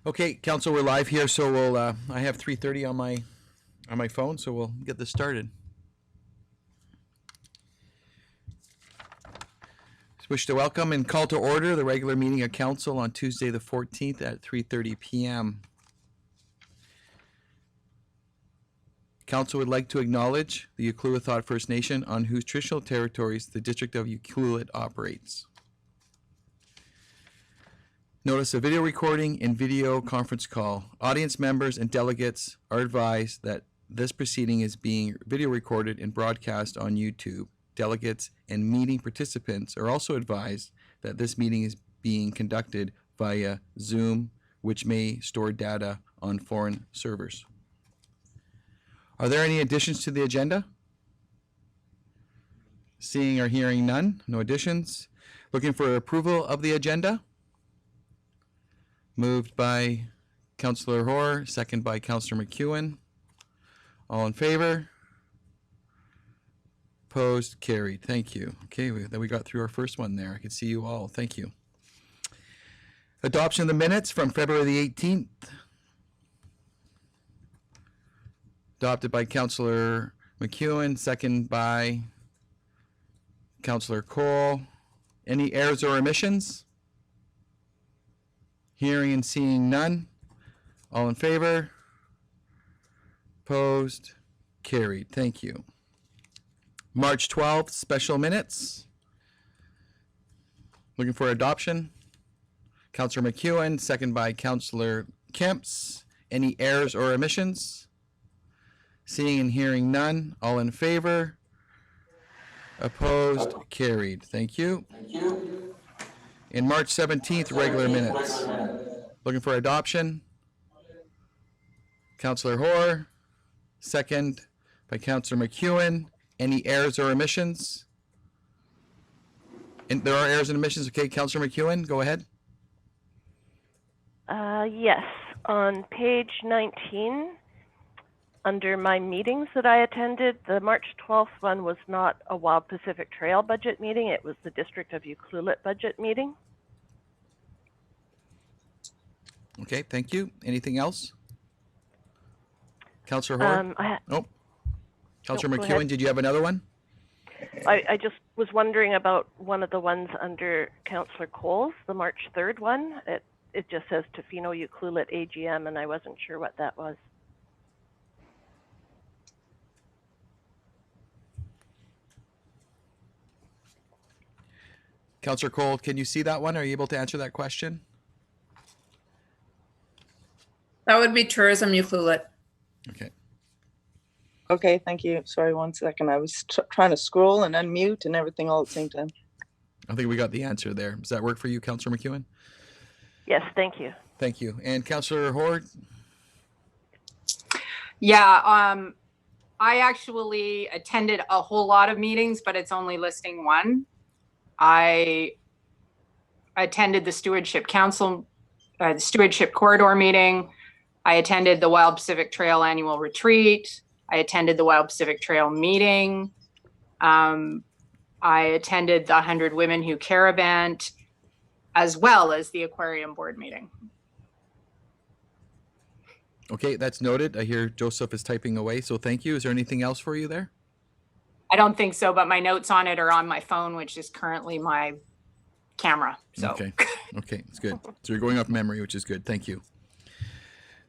Okay, Council, we're live here, so we'll. I have 3:30 on my phone, so we'll get this started. Wish to welcome and call to order the regular meeting of Council on Tuesday the 14th at 3:30 p.m. Council would like to acknowledge the Ucluelet First Nation on whose traditional territories the District of Ucluelet operates. Notice a video recording and video conference call. Audience members and delegates are advised that this proceeding is being video recorded and broadcast on YouTube. Delegates and meeting participants are also advised that this meeting is being conducted via Zoom, which may store data on foreign servers. Are there any additions to the agenda? Seeing or hearing none, no additions. Looking for approval of the agenda? Moved by Councillor Hoare, second by Councillor McEwen. All in favor? Opposed? Carried. Thank you. Okay, then we got through our first one there. I can see you all. Thank you. Adoption of the minutes from February the 18th. Adopted by Councillor McEwen, second by Councillor Cole. Any errors or omissions? Hearing and seeing none. All in favor? Opposed? Carried. Thank you. March 12th, special minutes. Looking for adoption. Councillor McEwen, second by Councillor Kemps. Any errors or omissions? Seeing and hearing none. All in favor? Opposed? Carried. Thank you. In March 17th, regular minutes. Looking for adoption. Councillor Hoare, second by Councillor McEwen. Any errors or omissions? And there are errors and omissions. Okay, Councillor McEwen, go ahead. Yes, on page 19, under my meetings that I attended, the March 12th one was not a Wild Pacific Trail budget meeting. It was the District of Ucluelet budget meeting. Okay, thank you. Anything else? Councillor Hoare? Councillor McEwen, ahead. did you have another one? I just was wondering about one of the ones under Councillor Cole's, the March 3rd one. It just says Tofino Ucluelet AGM, and I wasn't sure what that was. Councillor Cole, can you see that one? Are you able to answer that question? That would be Tourism Ucluelet. Okay. Okay, thank you. Sorry, 1 second. I was trying to scroll and unmute and everything all at the same time. I think we got the answer there. Does that work for you, Councillor McEwen? Yes, thank you. Thank you. And Councillor Hoare? Yeah, I actually attended a whole lot of meetings, but it's only listing one. I attended the Stewardship Council, the Stewardship Corridor meeting. I attended the Wild Pacific Trail annual retreat. I attended the Wild Pacific Trail meeting. I attended the 100 Women Who Care event, as well as the Aquarium Board meeting. Okay, that's noted. I hear Joseph is typing away, so thank you. Is there anything else for you there? I don't think so, but my notes on it are on my phone, which is currently my camera. So. Okay, it's good. So you're going off memory, which is good. Thank you.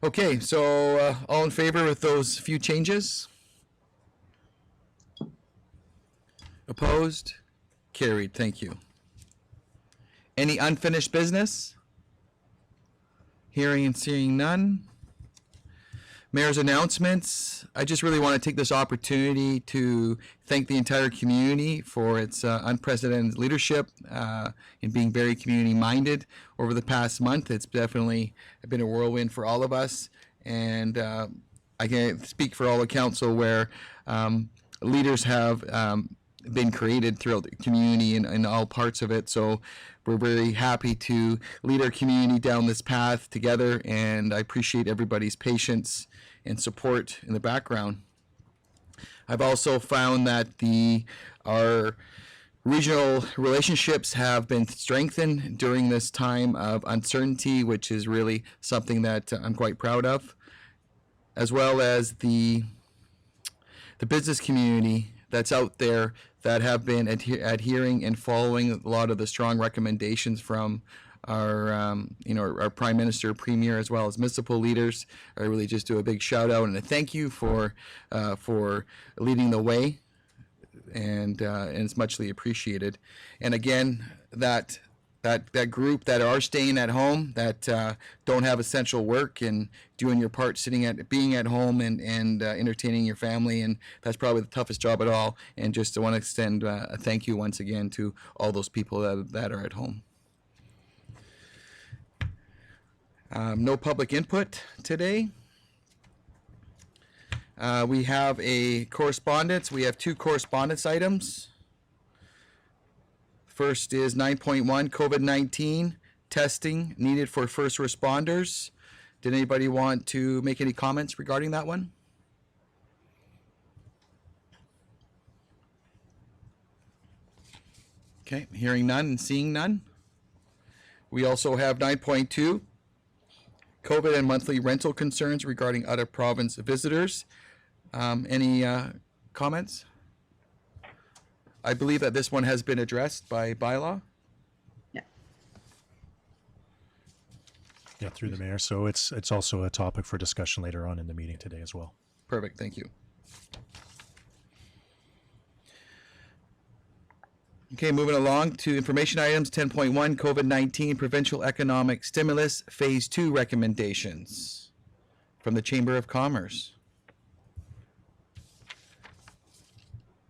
Okay, so all in favor with those few changes? Opposed? Carried. Thank you. Any unfinished business? Hearing and seeing none. Mayor's announcements. I just really want to take this opportunity to thank the entire community for its unprecedented leadership in being very community-minded over the past month. It's definitely been a whirlwind for all of us, and I can speak for all the council where leaders have been created throughout the community in all parts of it. So we're very happy to lead our community down this path together, and I appreciate everybody's patience and support in the background. I've also found that our Regional relationships have been strengthened during this time of uncertainty, which is really something that I'm quite proud of, as well as the business community that's out there that have been adhering and following a lot of the strong recommendations from our, our Prime Minister, Premier, as well as municipal leaders. I really just do a big shout out and a thank you for leading the way, and it's muchly appreciated. And again, that group that are staying at home, that don't have essential work and doing your part, being at home and entertaining your family, and that's probably the toughest job at all. And just want to extend a thank you once again to all those people that are at home. No public input today. We have a correspondence. We have 2 correspondence items. First is 9.1, COVID-19 testing needed for first responders. Did anybody want to make any comments regarding that one? Okay, hearing none and seeing none. We also have 9.2, COVID and monthly rental concerns regarding out of province visitors. Any comments? I believe that this one has been addressed by bylaw. Yeah, through the mayor. So it's also a topic for discussion later on in the meeting today as well. Perfect, thank you. Okay, moving along to information items. 10.1, COVID-19 provincial economic stimulus phase 2 recommendations from the Chamber of Commerce.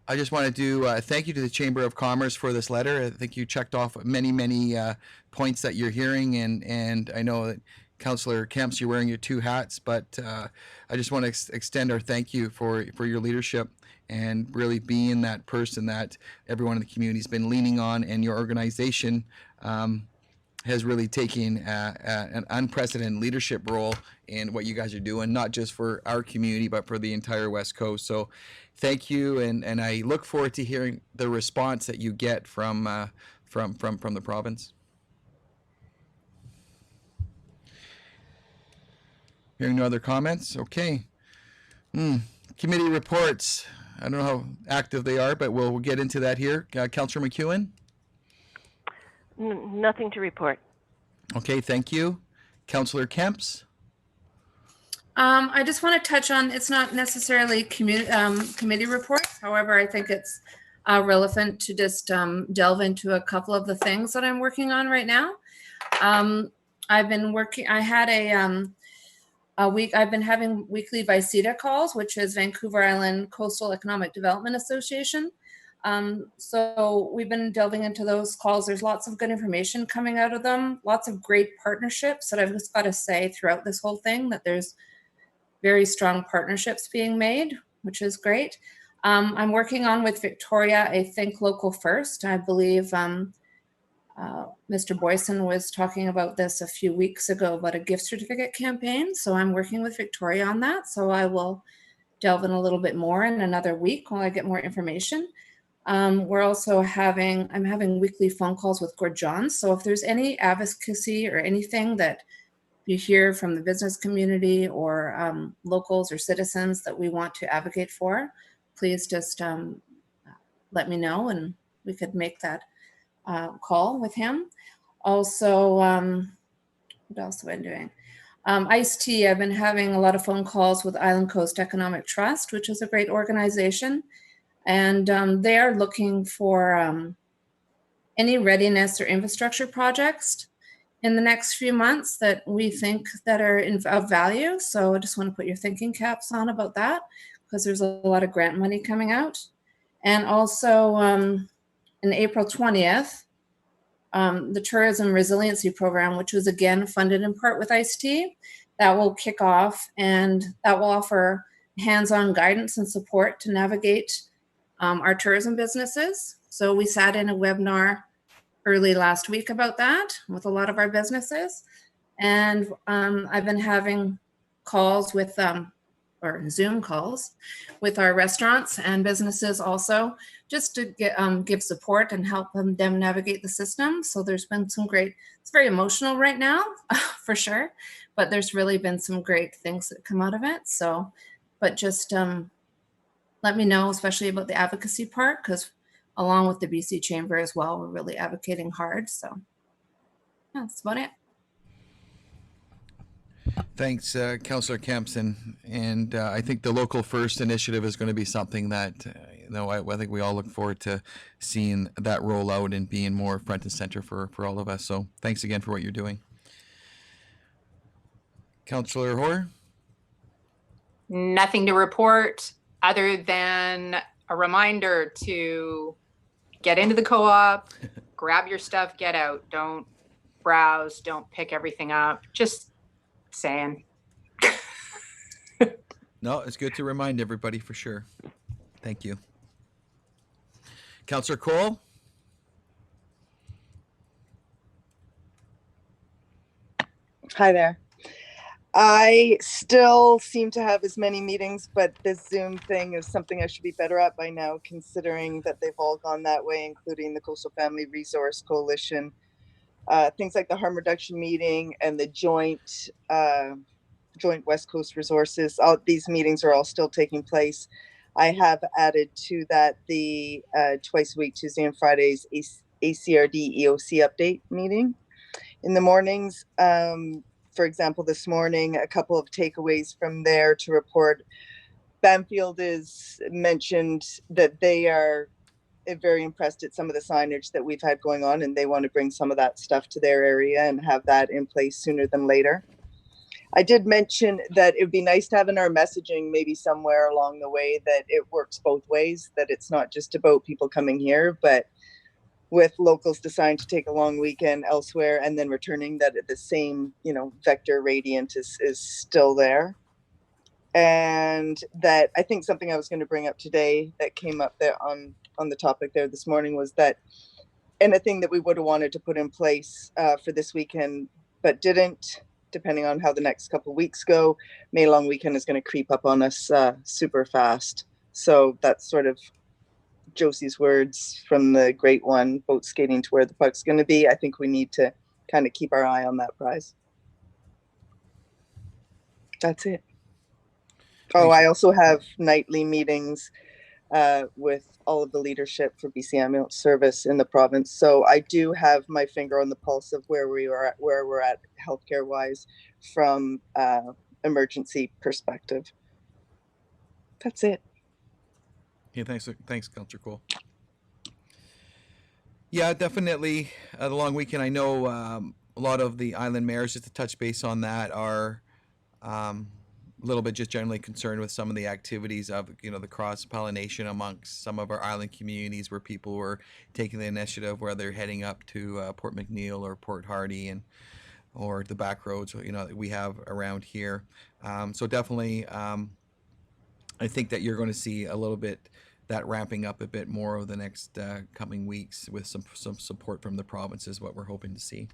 I just want to do thank you to the Chamber of Commerce for this letter. I think you checked off many points that you're hearing, and I know that Councillor Kemps, you're wearing your 2 hats, but I just want to extend our thank you for your leadership and really being that person that everyone in the community has been leaning on, and your organization has really taken an unprecedented leadership role in what you guys are doing, not just for our community, but for the entire West Coast. So thank you, and I look forward to hearing the response that you get from the province. Hearing no other comments, okay. Committee reports. I don't know how active they are, but we'll get into that here. Councillor McEwen? Nothing to report. Okay, thank you. Councillor Kemps? I just want to touch on, it's not necessarily committee reports. However, I think it's relevant to just delve into a couple of the things that I'm working on right now. I've been having weekly VICEDA calls, which is Vancouver Island Coastal Economic Development Association. So we've been delving into those calls. There's lots of good information coming out of them, lots of great partnerships that I've just got to say throughout this whole thing, that there's very strong partnerships being made, which is great. I'm working on with Victoria a Think Local First. I believe Mr. Boyson was talking about this a few weeks ago about a gift certificate campaign. So I'm working with Victoria on that. So I will delve in a little bit more in another week while I get more information. We're also I'm having weekly phone calls with Gord Johns. So if there's any advocacy or anything that you hear from the business community or locals or citizens that we want to advocate for, please just let me know and we could make that call with him. Also, what else have I been doing? ICE-T, I've been having a lot of phone calls with Island Coast Economic Trust, which is a great organization. And they are looking for any readiness or infrastructure projects in the next few months that we think that are of value. So I just want to put your thinking caps on about that, because there's a lot of grant money coming out. And also in April 20th, the Tourism Resiliency Program, which was again funded in part with ICE-T, that will kick off, and that will offer hands-on guidance and support to navigate our tourism businesses. So we sat in a webinar early last week about that with a lot of our businesses. And I've been having calls with, or Zoom calls with our restaurants and businesses also, just to give support and help them navigate the system. So there's been some great, it's very emotional right now for sure, but there's really been some great things that come out of it. So, but just let me know, especially about the advocacy part, because along with the BC Chamber as well, we're really advocating hard. So yeah, that's about it. Thanks, Councillor Kempson. And I think the Local First initiative is going to be something that, I think we all look forward to seeing that roll out and being more front and center for all of us. So thanks again for what you're doing. Councillor Hoare? Nothing to report other than a reminder to get into the co-op, grab your stuff, get out. Don't browse, don't pick everything up. Just saying. No, it's good to remind everybody for sure. Thank you. Councillor Cole? Hi there. I still seem to have as many meetings, but this Zoom thing is something I should be better at by now, considering that they've all gone that way, including the Coastal Family Resource Coalition. Things like the harm reduction meeting and the joint West Coast Resources. All these meetings are all still taking place. I have added to that the twice a week, Tuesday and Fridays, ACRD EOC update meeting in the mornings. For example, this morning, a couple of takeaways from there to report. Banfield is mentioned that they are very impressed at some of the signage that we've had going on, and they want to bring some of that stuff to their area and have that in place sooner than later. I did mention that it would be nice to have in our messaging maybe somewhere along the way that it works both ways, that it's not just about people coming here, but with locals deciding to take a long weekend elsewhere and then returning, that the same, vector radiant is still there. And that I think something I was going to bring up today that came up there on the topic there this morning was that anything that we would have wanted to put in place for this weekend, but didn't, depending on how the next couple of weeks go, May long weekend is going to creep up on us super fast. So that's sort of Josie's words from the great one, boat skating to where the puck's going to be. I think we need to kind of keep our eye on that prize. That's it. Oh, I also have nightly meetings with all of the leadership for BC Ambulance Service in the province. So I do have my finger on the pulse of where we're at healthcare wise from emergency perspective. That's it. Yeah, thanks, Councillor Cole. Yeah, definitely the long weekend. I know a lot of the island mayors, just to touch base on that, are a little bit just generally concerned with some of the activities of the cross-pollination amongst some of our island communities, where people were taking the initiative, where they're heading up to Port McNeill or Port Hardy or the back roads that we have around here. So definitely, I think that you're going to see a little bit that ramping up a bit more over the next coming weeks with some support from the province is what we're hoping to see.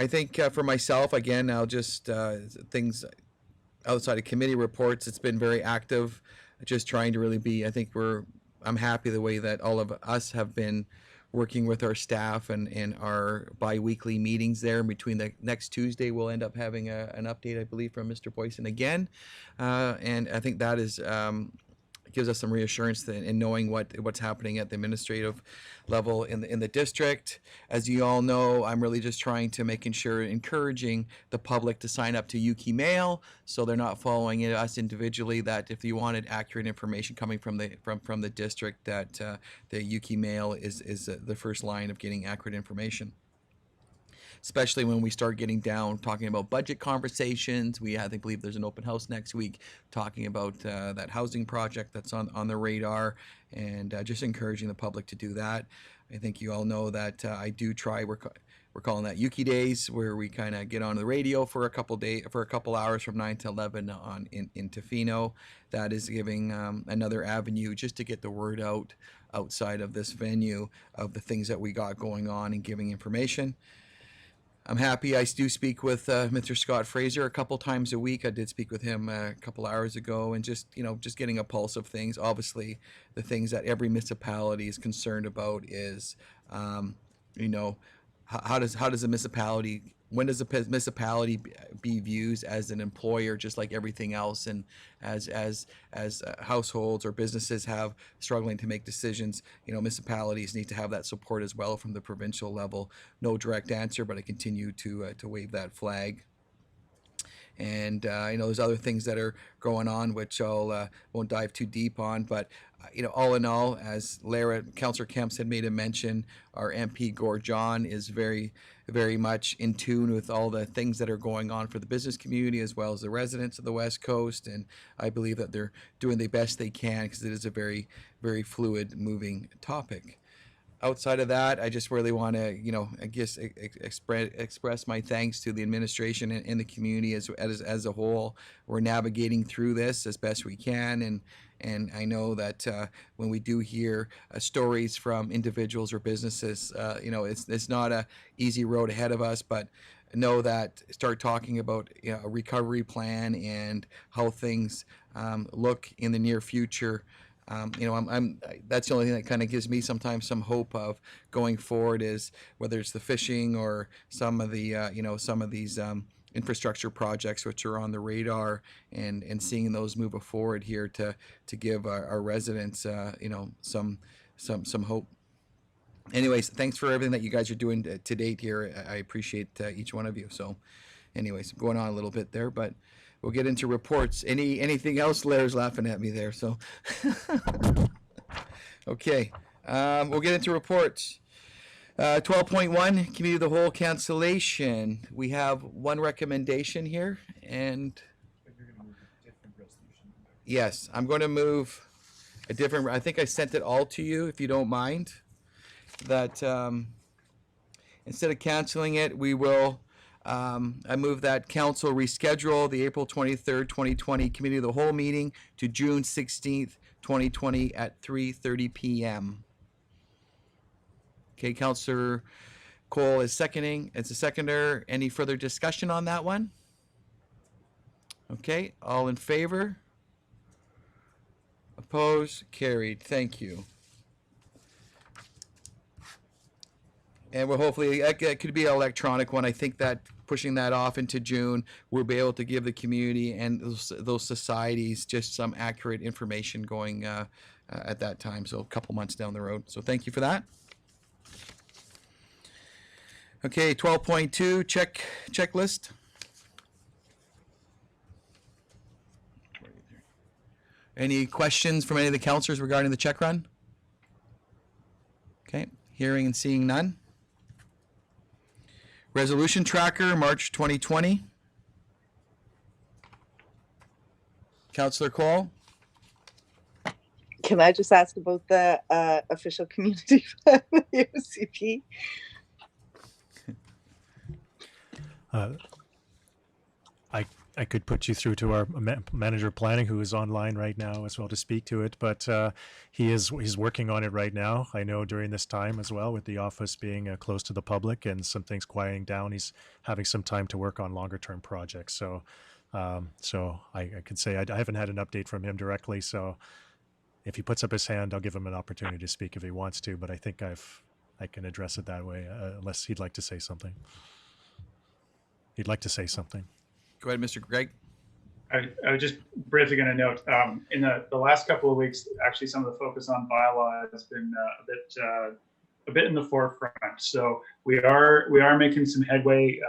I think for myself, again, I'll just things outside of committee reports. It's been very active, just trying to really be. I think I'm happy the way that all of us have been working with our staff and our bi-weekly meetings there. And between the next Tuesday, we'll end up having an update, I believe, from Mr. Boyson again. And I think that is gives us some reassurance in knowing what's happening at the administrative level in the district. As you all know, I'm really just trying to encouraging the public to sign up to Yuki Mail, so they're not following us individually. That if you wanted accurate information coming from the district, that the Yuki Mail is the first line of getting accurate information. Especially when we start getting down talking about budget conversations. I believe there's an open house next week talking about that housing project that's on the radar, and just encouraging the public to do that. I think you all know that I do try. We're calling that Yuki Days, where we kind of get on the radio for a couple hours from 9 to 11 in Tofino. That is giving another avenue just to get the word out outside of this venue of the things that we got going on and giving information. I'm happy. I do speak with Mr. Scott Fraser a couple times a week. I did speak with him a couple hours ago, and just just getting a pulse of things. Obviously, the things that every municipality is concerned about is, how does a municipality, when does a municipality be viewed as an employer, just like everything else, and as households or businesses have struggling to make decisions, municipalities need to have that support as well from the provincial level. No direct answer, but I continue to wave that flag. And there's other things that are going on, which I'll won't dive too deep on. But all in all, as Councillor Kemps had made a mention, our MP Gord John is very, very much in tune with all the things that are going on for the business community as well as the residents of the West Coast. And I believe that they're doing the best they can, because it is a very, very fluid, moving topic. Outside of that, I just really want to, I guess, express my thanks to the administration and the community as a whole. We're navigating through this as best we can, and I know that when we do hear stories from individuals or businesses, it's not a easy road ahead of us, but know that start talking about a recovery plan and how things look in the near future. That's the only thing that kind of gives me sometimes some hope of going forward, is whether it's the fishing or some of the some of these infrastructure projects which are on the radar, and seeing those move forward here to give our residents some hope. Anyways, thanks for everything that you guys are doing to date here. I appreciate each one of you. So anyways, going on a little bit there, but we'll get into reports. Anything else? Larry's laughing at me there. So, okay, we'll get into reports. 12.1, Committee of the Whole cancellation. We have one recommendation here, and yes, I'm going to move a different. I think I sent it all to you, if you don't mind. That instead of canceling it, we will. I move that council reschedule the April 23rd, 2020 Committee of the Whole meeting to June 16th, 2020 at 3:30 p.m. Okay, Councillor Cole is seconding. It's a seconder. Any further discussion on that one? Okay, all in favor? Opposed? Carried. Thank you. And we'll hopefully, it could be an electronic one. I think that pushing that off into June, we'll be able to give the community and those societies just some accurate information going at that time. So a couple months down the road. So thank you for that. Okay, 12.2, checklist. Any questions from any of the councillors regarding the check run? Okay, hearing and seeing none. Resolution tracker, March 2020. Councillor Cole? Can I just ask about the official community plan, the OCP? I could put you through to our manager of planning, who is online right now as well, to speak to it, but he's working on it right now. I know during this time as well, with the office being close to the public and some things quieting down, he's having some time to work on longer term projects. So I could say I haven't had an update from him directly. So if he puts up his hand, I'll give him an opportunity to speak if he wants to, but I think I can address it that way, unless he'd like to say something. He'd like to say something. Go ahead, Mr. Gregg. I was just briefly going to note, in the last couple of weeks, actually some of the focus on bylaw has been a bit in the forefront. So we are making some headway,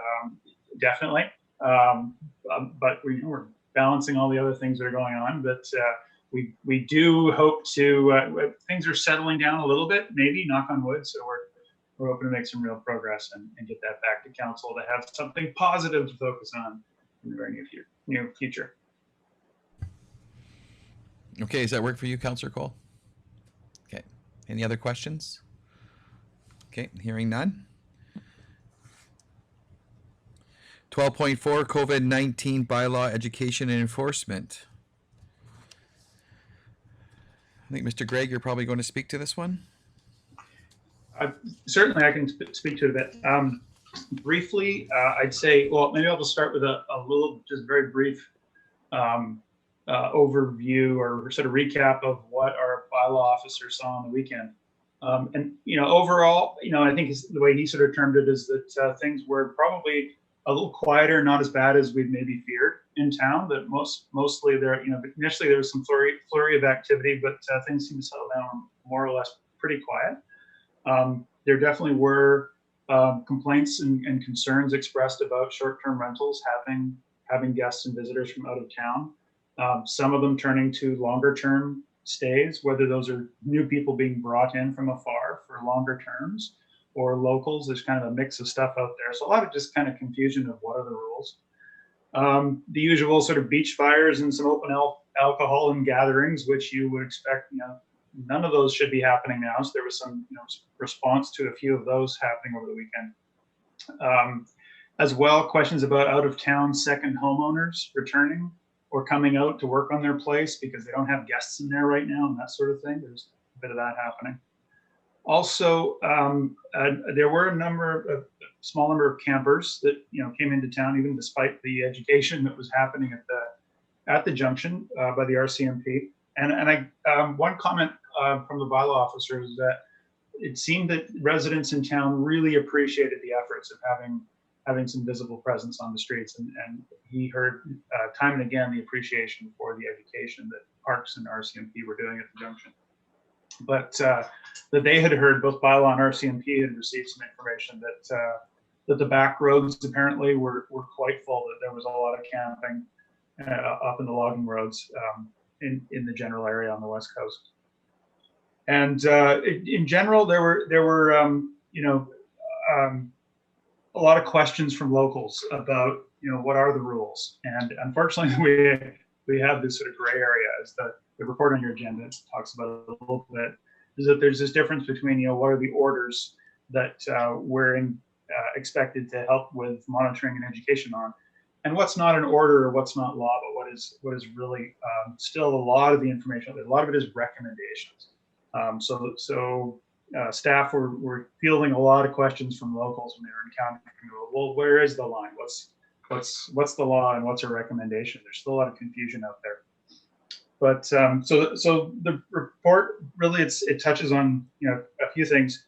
definitely, but we're balancing all the other things that are going on. But we do hope to, things are settling down a little bit, maybe, knock on wood. So we're hoping to make some real progress and get that back to council to have something positive to focus on in the very near future. Okay, does that work for you, Councillor Cole? Okay. Any other questions? Okay, hearing none. 12.4, COVID-19 bylaw education and enforcement. I think, Mr. Gregg, you're probably going to speak to this one. Certainly, I can speak to it a bit. Briefly, I'd say, well, maybe I'll just start with a little, just very brief overview or sort of recap of what our bylaw officer saw on the weekend. And, overall, I think the way he sort of termed it is that things were probably a little quieter, not as bad as we'd maybe feared in town. That mostly there, initially there was some flurry of activity, but things seemed to settle down more or less pretty quiet. There definitely were complaints and concerns expressed about short-term rentals having guests and visitors from out of town. Some of them turning to longer-term stays, whether those are new people being brought in from afar for longer terms or locals. There's kind of a mix of stuff out there. So a lot of just kind of confusion of what are the rules. The usual sort of beach fires and some open alcohol and gatherings, which you would expect, none of those should be happening now. So there was some response to a few of those happening over the weekend. As well, questions about out of town second homeowners returning or coming out to work on their place because they don't have guests in there right now and that sort of thing. There's a bit of that happening. Also, there were a small number of campers that came into town even despite the education that was happening at the junction by the RCMP. And one comment from the bylaw officer is that it seemed that residents in town really appreciated the efforts of having some visible presence on the streets, and he heard time and again the appreciation for the education that Parks and RCMP were doing at the junction. But that they had heard, both bylaw and RCMP had received some information that the back roads apparently were quite full, that there was a lot of camping up in the logging roads in the general area on the West Coast. And in general, there were a lot of questions from locals about what are the rules, and unfortunately we have this sort of gray area, as the report on your agenda talks about it a little bit, is that there's this difference between what are the orders that we're expected to help with monitoring and education on, and what's not an order or what's not law, but what is really still a lot of the information. A lot of it is recommendations. So staff were fielding a lot of questions from locals when they were encountering, well, where is the line? What's the law and what's a recommendation? There's still a lot of confusion out there. But so the report really it touches on a few things.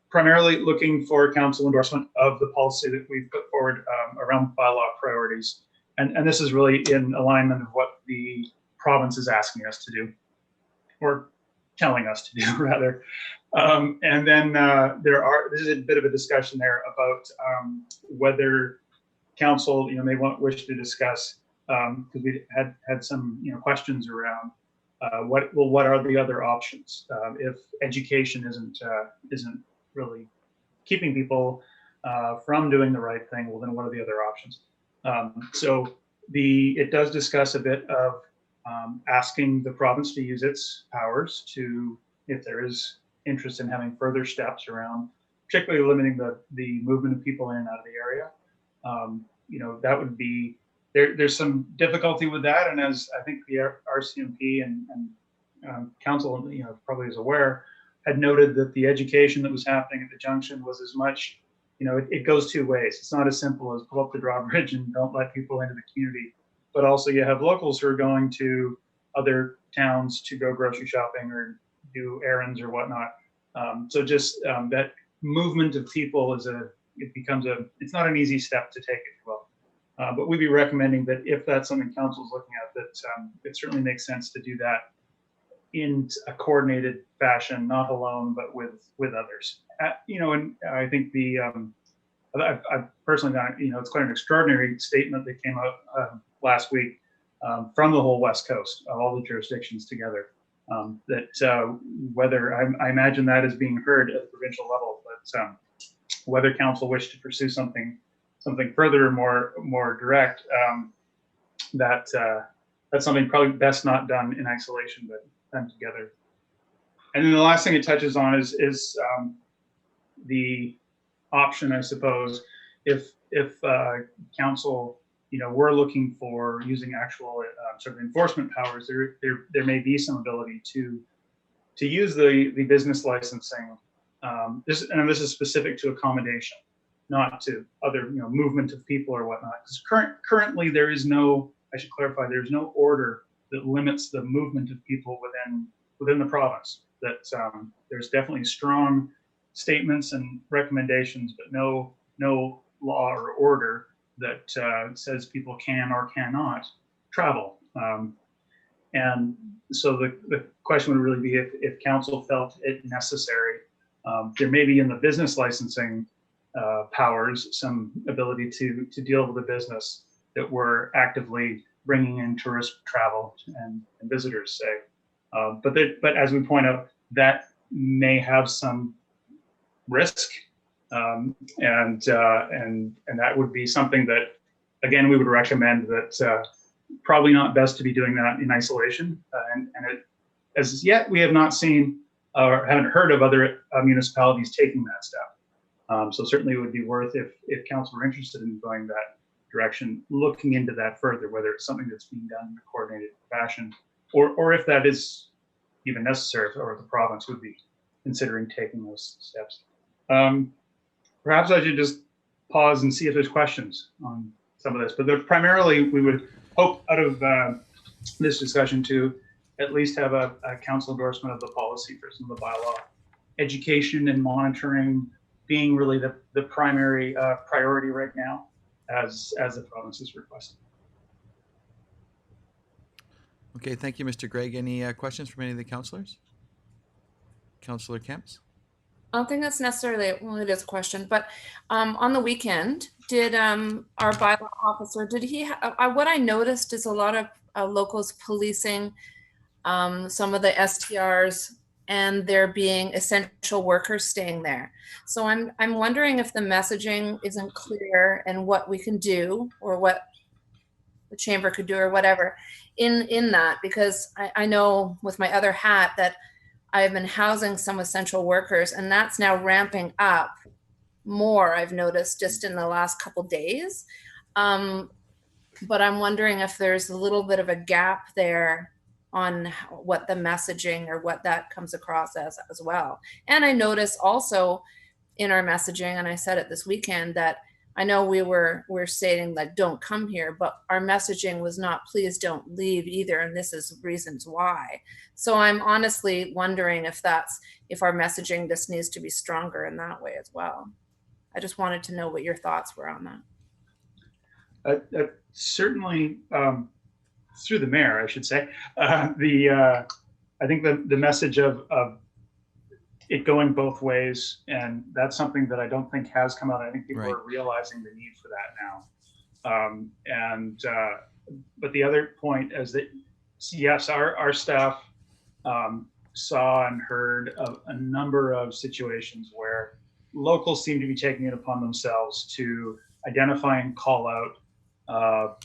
Primarily looking for council endorsement of the policy that we've put forward around bylaw priorities, and this is really in alignment of what the province is asking us to do, or telling us to do rather. And then this is a bit of a discussion there about whether council may wish to discuss, because we had some questions around what are the other options if education isn't really keeping people from doing the right thing. Well, then what are the other options? So it does discuss a bit of asking the province to use its powers to, if there is interest in having further steps around, particularly limiting the movement of people in and out of the area. That would be, there's some difficulty with that. And as I think the RCMP and council, probably is aware, had noted that the education that was happening at the junction was as much, it goes two ways. It's not as simple as pull up the drawbridge and don't let people into the community, but also you have locals who are going to other towns to go grocery shopping or do errands or whatnot. So just that movement of people it's not an easy step to take, if you will. But we'd be recommending that if that's something council is looking at, that it certainly makes sense to do that in a coordinated fashion, not alone, but with others. And I think I've personally done, it's quite an extraordinary statement that came out last week from the whole West Coast, all the jurisdictions together. That whether I imagine that is being heard at the provincial level, but whether council wish to pursue something further, more direct, that's something probably best not done in isolation, but done together. And then the last thing it touches on is the option, I suppose, if council we're looking for using actual sort of enforcement powers, there may be some ability to use the business licensing. This is specific to accommodation. not to other, movement of people or whatnot. Because currently there is no, I should clarify, there's no order that limits the movement of people within the province. That there's definitely strong statements and recommendations, but no law or order that says people can or cannot travel. And so the question would really be if council felt it necessary. There may be in the business licensing powers some ability to deal with the business that we're actively bringing in tourist travel and visitors, say. But as we point out, that may have some risk, and that would be something that, again, we would recommend that probably not best to be doing that in isolation. And as yet, we have not seen or haven't heard of other municipalities taking that step. So certainly it would be worth, if council were interested in going that direction, looking into that further, whether it's something that's being done in a coordinated fashion, or if that is even necessary, or the province would be considering taking those steps. Perhaps I should just pause and see if there's questions on some of this, but primarily we would hope out of this discussion to at least have a council endorsement of the policy for some of the bylaw. Education and monitoring being really the primary priority right now, as the province is requesting. Okay, thank you, Mr. Gregg. Any questions from any of the councillors? Councillor Kemps? I don't think that's necessarily, well, it is a question, but on the weekend, did our bylaw officer, did he, what I noticed is a lot of locals policing some of the STRs, and there being essential workers staying there. So I'm wondering if the messaging isn't clear and what we can do, or what the chamber could do, or whatever in that, because I know with my other hat that I've been housing some essential workers, and that's now ramping up more, I've noticed, just in the last couple days. But I'm wondering if there's a little bit of a gap there on what the messaging or what that comes across as well. And I noticed also in our messaging, and I said it this weekend, that I know we're stating that don't come here, but our messaging was not please don't leave either, and this is reasons why. So I'm honestly wondering if our messaging just needs to be stronger in that way as well. I just wanted to know what your thoughts were on that. Certainly, through the mayor, I should say, I think the message of it going both ways, and that's something that I don't think has come out. I think people are realizing the need for that now. But the other point is that, yes, our staff saw and heard of a number of situations where locals seem to be taking it upon themselves to identify and call out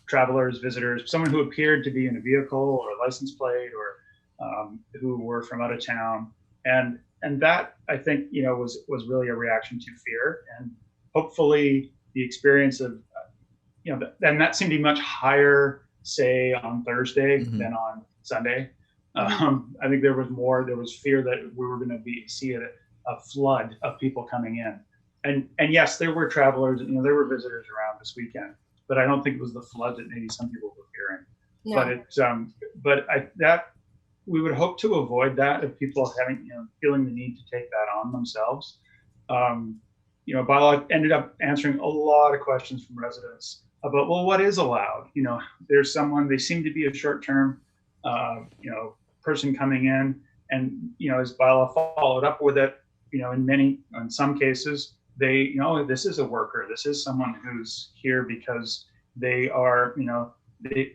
travelers, visitors, someone who appeared to be in a vehicle or a license plate, or who were from out of town. And that, I think, was really a reaction to fear. And hopefully the experience of, and that seemed to be much higher, say, on Thursday than on Sunday. I think there was fear that we were going to see a flood of people coming in. And yes, there were travelers, there were visitors around this weekend, but I don't think it was the flood that maybe some people were fearing. No. We would hope to avoid that if people having, feeling the need to take that on themselves. Bylaw ended up answering a lot of questions from residents about, well, what is allowed? There's someone, they seem to be a short-term, person coming in, and, as bylaw followed up with it, in some cases, they, this is a worker, this is someone who's here because they are,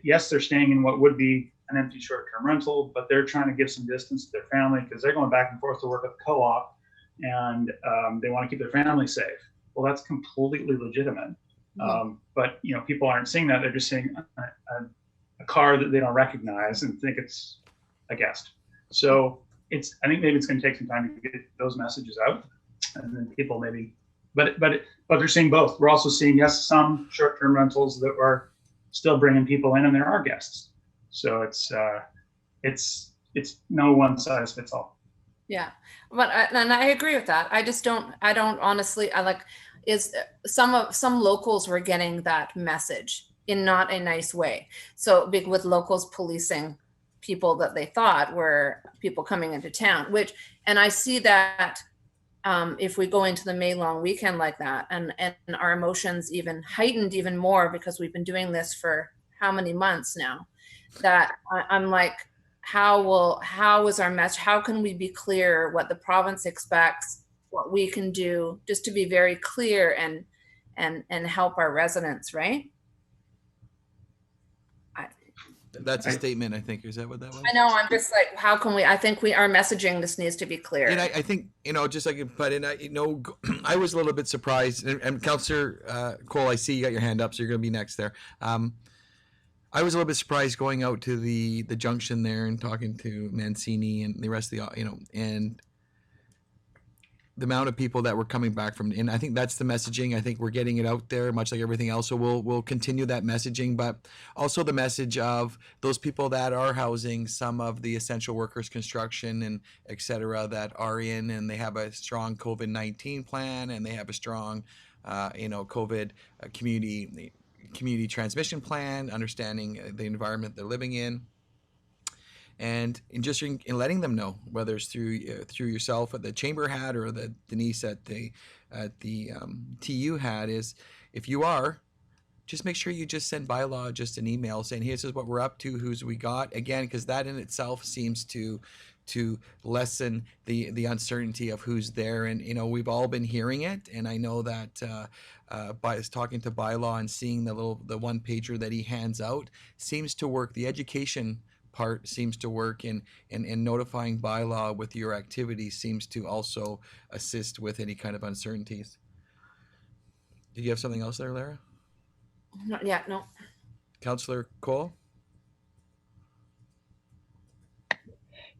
yes, they're staying in what would be an empty short-term rental, but they're trying to give some distance to their family because they're going back and forth to work at the co-op, and they want to keep their family safe. Well, that's completely legitimate. But people aren't seeing that. They're just seeing a car that they don't recognize and think it's a guest. So I think maybe it's going to take some time to get those messages out, and then people maybe, but they're seeing both. We're also seeing, yes, some short-term rentals that are still bringing people in, and there are guests. So it's no one size fits all. Yeah, but and I agree with that. I don't honestly, I like, is some locals were getting that message in not a nice way. So big with locals policing people that they thought were people coming into town, which, and I see that if we go into the May long weekend like that, and our emotions even heightened even more because we've been doing this for how many months now, that I'm like, how is our message? How can we be clear what the province expects, what we can do, just to be very clear and help our residents, right? That's a statement, I think. Is that what that was? I know. I'm just like, how can we? I think our messaging just needs to be clear. And I think, just like, but and I was a little bit surprised. And Councillor Cole, I see you got your hand up, so you're going to be next there. I was a little bit surprised going out to the junction there and talking to Mancini and the rest of the, and the amount of people that were coming back from, and I think that's the messaging. I think we're getting it out there, much like everything else. So we'll continue that messaging, but also the message of those people that are housing some of the essential workers, construction and et cetera, that are in, and they have a strong COVID-19 plan, and they have a strong, COVID community transmission plan, understanding the environment they're living in. And just in letting them know, whether it's through yourself at the chamber had, or the Denise at the TU had, is if you are, just make sure you just send bylaw just an email saying, hey, this is what we're up to, who's we got, again, because that in itself seems to lessen the uncertainty of who's there. And we've all been hearing it, and I know that by talking to bylaw and seeing the one pager that he hands out seems to work. The education part seems to work, and notifying bylaw with your activity seems to also assist with any kind of uncertainties. Did you have something else there, Lara? Not yet, no. Councillor Cole?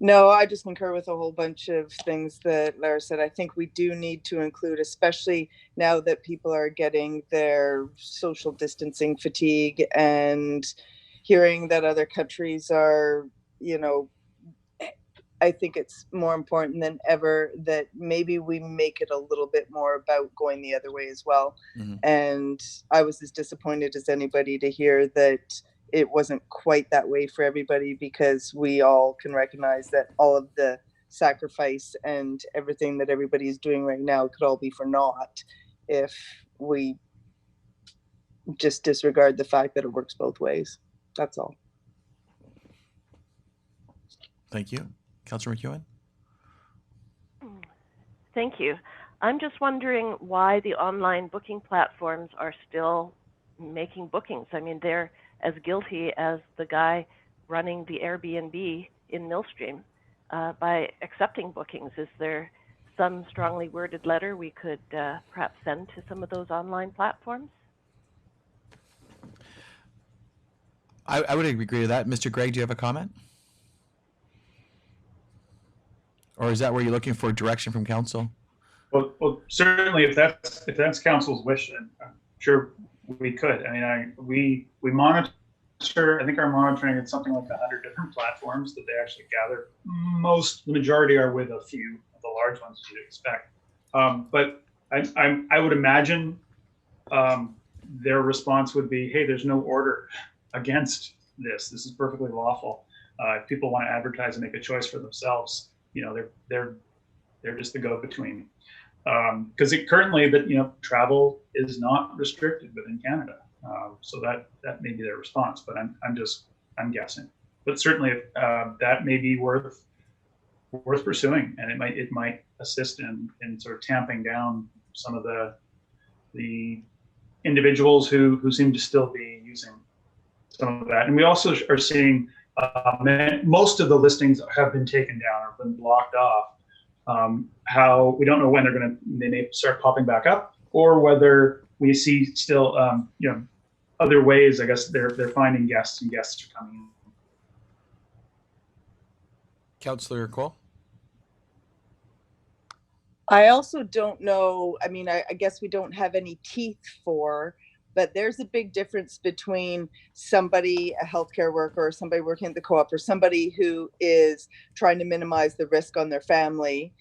No, I just concur with a whole bunch of things that Lara said. I think we do need to include, especially now that people are getting their social distancing fatigue and hearing that other countries are, I think it's more important than ever that maybe we make it a little bit more about going the other way as well. Mm-hmm. And I was as disappointed as anybody to hear that it wasn't quite that way for everybody, because we all can recognize that all of the sacrifice and everything that everybody is doing right now could all be for naught if we just disregard the fact that it works both ways. That's all. Thank you. Councillor McEwen? Thank you. I'm just wondering why the online booking platforms are still making bookings. I mean, they're as guilty as the guy running the Airbnb in Millstream by accepting bookings. Is there some strongly worded letter we could perhaps send to some of those online platforms? I would agree with that. Mr. Gregg, do you have a comment? Or is that where you're looking for direction from council? Well, certainly, if that's council's wish, I'm sure we could. I mean, we monitor. I think our monitoring is something like 100 different platforms that they actually gather. The majority are with a few of the large ones you'd expect. But I would imagine their response would be, "Hey, there's no order against this. This is perfectly lawful. If people want to advertise and make a choice for themselves, they're just the go-between." Because currently, travel is not restricted within Canada, so that may be their response. But I'm guessing. But certainly, that may be worth pursuing, and it might assist in sort of tamping down some of the individuals who seem to still be using some of that. And we also are seeing most of the listings have been taken down or been blocked off. How we don't know when they may start popping back up, or whether we see still other ways. I guess they're finding guests, and guests are coming in. Councillor Cole? I also don't know. I mean, I guess we don't have any teeth for but there's a big difference between somebody, a healthcare worker, or somebody working at the co-op, or somebody who is trying to minimize the risk on their family,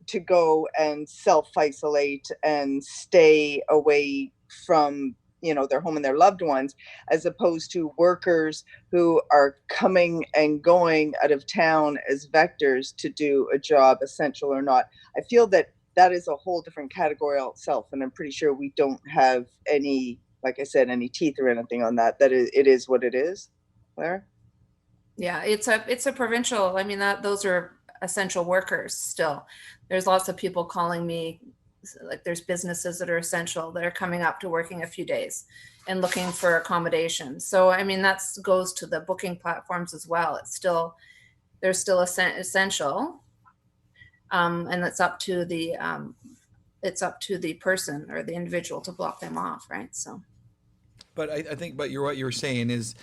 to go and self-isolate and stay away from, you know, their home and their loved ones, as opposed to workers who are coming and going out of town as vectors to do a job, essential or not. I feel that that is a whole different category all itself, and I'm pretty sure we don't have any, like I said, any teeth or anything on that. That it is what it is. Claire? Yeah, it's a provincial. I mean, that those are essential workers still. There's lots of people calling me, like there's businesses that are essential that are coming up to working a few days and looking for accommodation. So I mean, that goes to the booking platforms as well. It's still, they're still essential, and it's up to the person or the individual to block them off, right? So. But I think, what you're saying is,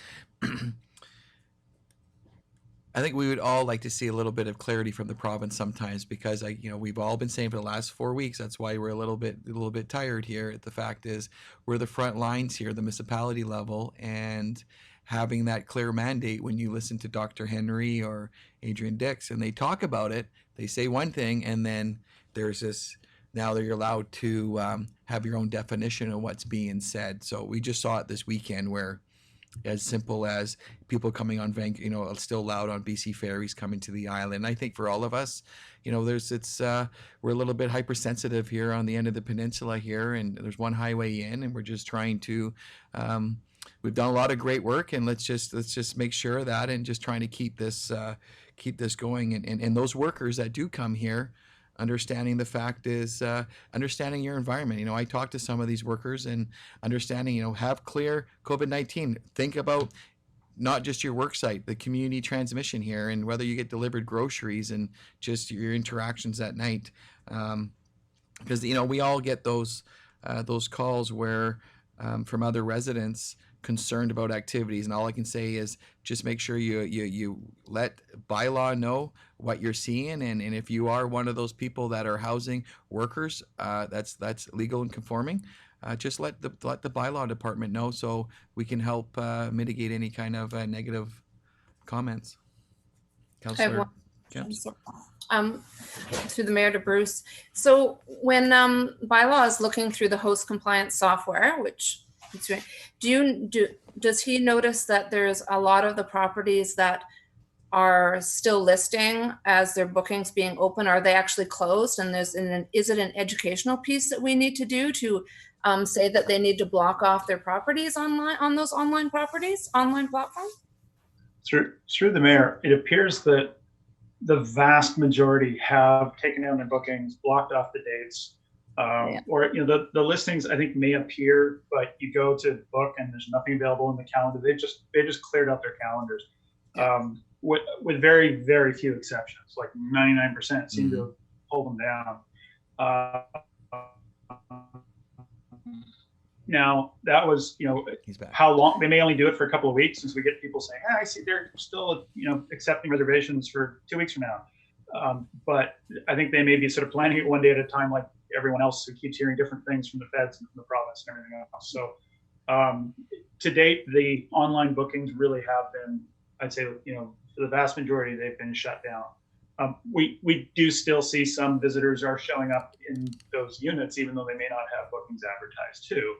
I think we would all like to see a little bit of clarity from the province sometimes, because we've all been saying for the last 4 weeks, that's why we're a little bit tired here. The fact is, we're the front lines here, the municipality level, and having that clear mandate. When you listen to Dr. Henry or Adrian Dix and they talk about it, they say one thing, and then there's this, now you're allowed to have your own definition of what's being said. So we just saw it this weekend, where as simple as people coming on still allowed on BC ferries coming to the island. I think for all of us, we're a little bit hypersensitive here on the end of the peninsula here, and there's one highway in, and we're just trying to, we've done a lot of great work, and let's just make sure of that, and just trying to keep this going, and those workers that do come here, understanding the fact is, understanding your environment. I talk to some of these workers and understanding, have clear COVID-19. Think about not just your work site, the community transmission here, and whether you get delivered groceries and just your interactions at night. Because, we all get those calls where, from other residents concerned about activities, and all I can say is just make sure you let bylaw know what you're seeing, and if you are one of those people that are housing workers, that's legal and conforming, just let the bylaw department know, so we can help mitigate any kind of negative comments. Councillor. Through the mayor to Bruce. So when bylaw is looking through the host compliance software, which does he notice that there's a lot of the properties that are still listing as their bookings being open? Are they actually closed? And is it an educational piece that we need to do to say that they need to block off their properties online, on those online platforms? Through the mayor, it appears that the vast majority have taken down their bookings, blocked off the dates. Or the listings I think may appear, but you go to book and there's nothing available in the calendar. They just cleared out their calendars, with very, very few exceptions. Like 99% seem to pull them down. Now that was how long. They may only do it for a couple of weeks, since we get people saying, I see they're still accepting reservations for 2 weeks from now. But I think they may be sort of planning it one day at a time, like everyone else who keeps hearing different things from the feds and from the province and everything else. So to date, the online bookings really have been, I'd say, for the vast majority, they've been shut down. We do still see some visitors are showing up in those units, even though they may not have bookings advertised too,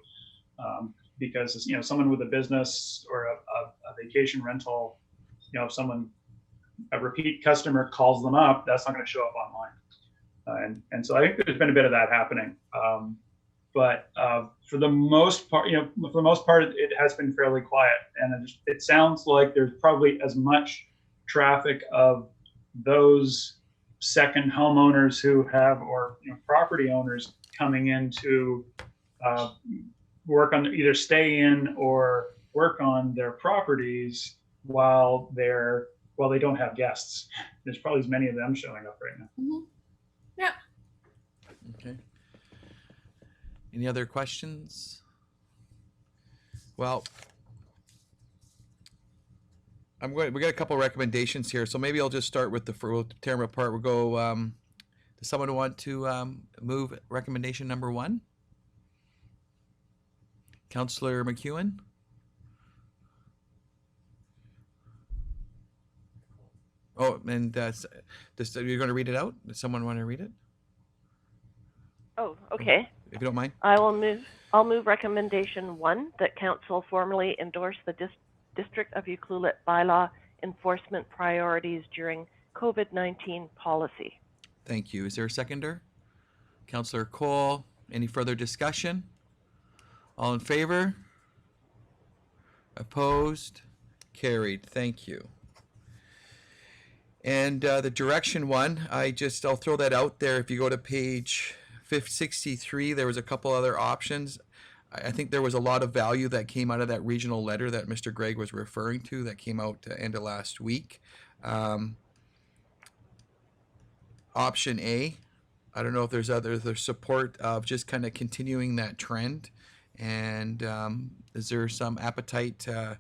because someone with a business or a vacation rental, if a repeat customer calls them up, that's not going to show up online. And so I think there's been a bit of that happening, but for the most part, it has been fairly quiet, and it sounds like there's probably as much traffic of those second homeowners who have, or property owners coming in to work on, either stay in or work on their properties while they don't have guests. There's probably as many of them showing up right now. Mm-hmm. Yeah. Okay. Any other questions? Well, we got a couple of recommendations here, so maybe I'll just start with we'll tear them apart. We'll go. Does someone want to move recommendation number 1? Councillor McEwen? Oh, and you're going to read it out? Does someone want to read it? Oh, okay. If you don't mind. I'll move recommendation 1 that council formally endorse the District of Ucluelet bylaw enforcement priorities during COVID-19 policy. Thank you. Is there a seconder? Councillor Cole, any further discussion? All in favor? Opposed? Carried. Thank you. And the direction one, I'll throw that out there. If you go to page 63, there was a couple other options. I think there was a lot of value that came out of that regional letter that Mr. Gregg was referring to that came out end of last week. Option A, I don't know if there's support of just kind of continuing that trend. And is there some appetite to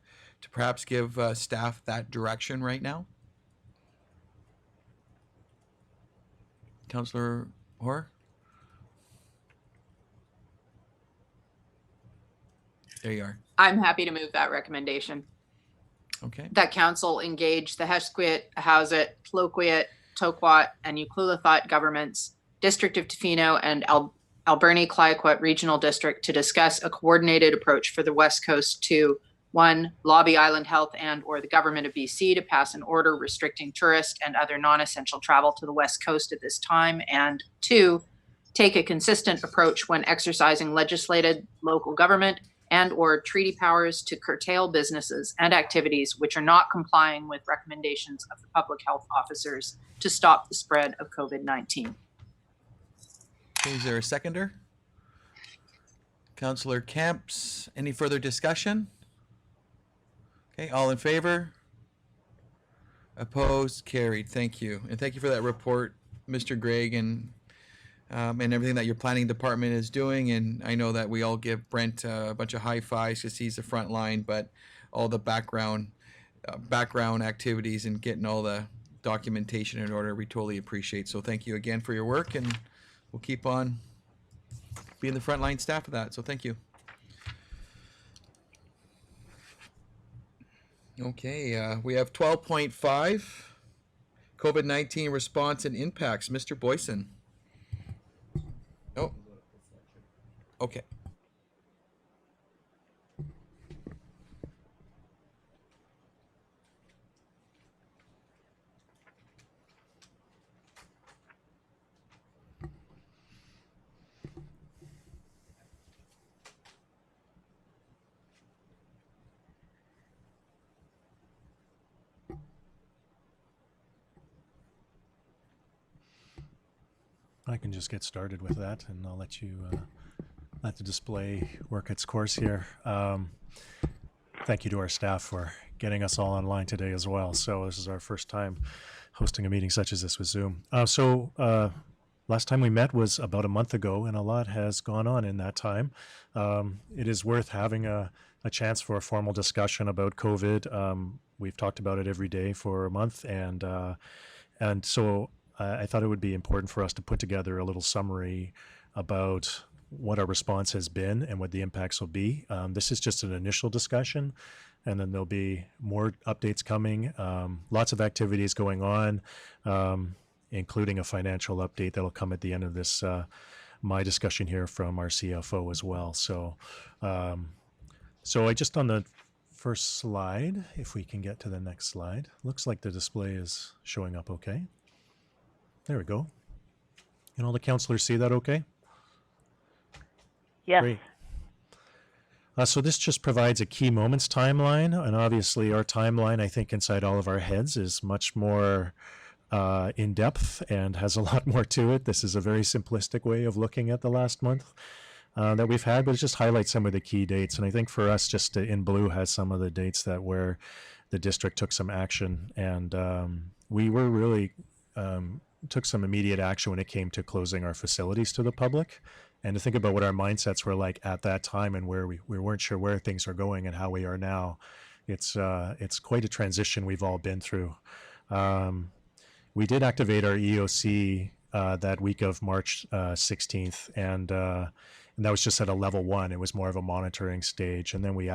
perhaps give staff that direction right now? Councillor Hoare? There you are. I'm happy to move that recommendation. Okay. That council engage the Heshquit, Howzit, Tloquit, Toquat, and Ucluelet governments, District of Tofino, and Alberni Clayoquot Regional District to discuss a coordinated approach for the West Coast to 1, lobby Island Health and or the government of BC to pass an order restricting tourist and other non-essential travel to the West Coast at this time, and 2, take a consistent approach when exercising legislated local government and or treaty powers to curtail businesses and activities which are not complying with recommendations of the public health officers to stop the spread of COVID-19. Okay, is there a seconder? Councillor Kemps, any further discussion? Okay, all in favor? Opposed? Carried. Thank you. And thank you for that report, Mr. Gregg, and everything that your planning department is doing. And I know that we all give Brent a bunch of high fives because he's the front line, but all the background activities and getting all the documentation in order, we totally appreciate. So thank you again for your work, and we'll keep on being the frontline staff of that. So thank you. Okay, we have 12.5, COVID-19 response and impacts. Mr. Boyson. Oh, okay. I can just get started with that, and I'll let you let the display work its course here. Thank you to our staff for getting us all online today as well. So this is our first time hosting a meeting such as this with Zoom. Last time we met was about a month ago, and a lot has gone on in that time. It is worth having a chance for a formal discussion about COVID. We've talked about it every day for a month, and so I thought it would be important for us to put together a little summary about what our response has been and what the impacts will be. This is just an initial discussion, and then there'll be more updates coming. Lots of activities going on, including a financial update that'll come at the end of this, my discussion here from our CFO as well. So I just on the first slide, if we can get to the next slide, looks like the display is showing up okay. There we go. Can all the councillors see that okay? Yes. Great. So this just provides a key moments timeline, and obviously our timeline, I think, inside all of our heads is much more in depth and has a lot more to it. This is a very simplistic way of looking at the last month that we've had, but it just highlights some of the key dates. And I think for us, just in blue has some of the dates that where the district took some action, and we were really took some immediate action when it came to closing our facilities to the public, and to think about what our mindsets were like at that time and where we weren't sure where things are going and how we are now. It's quite a transition we've all been through. We did activate our EOC that week of March 16th, and and that was just at a level 1. It was more of a monitoring stage, and then we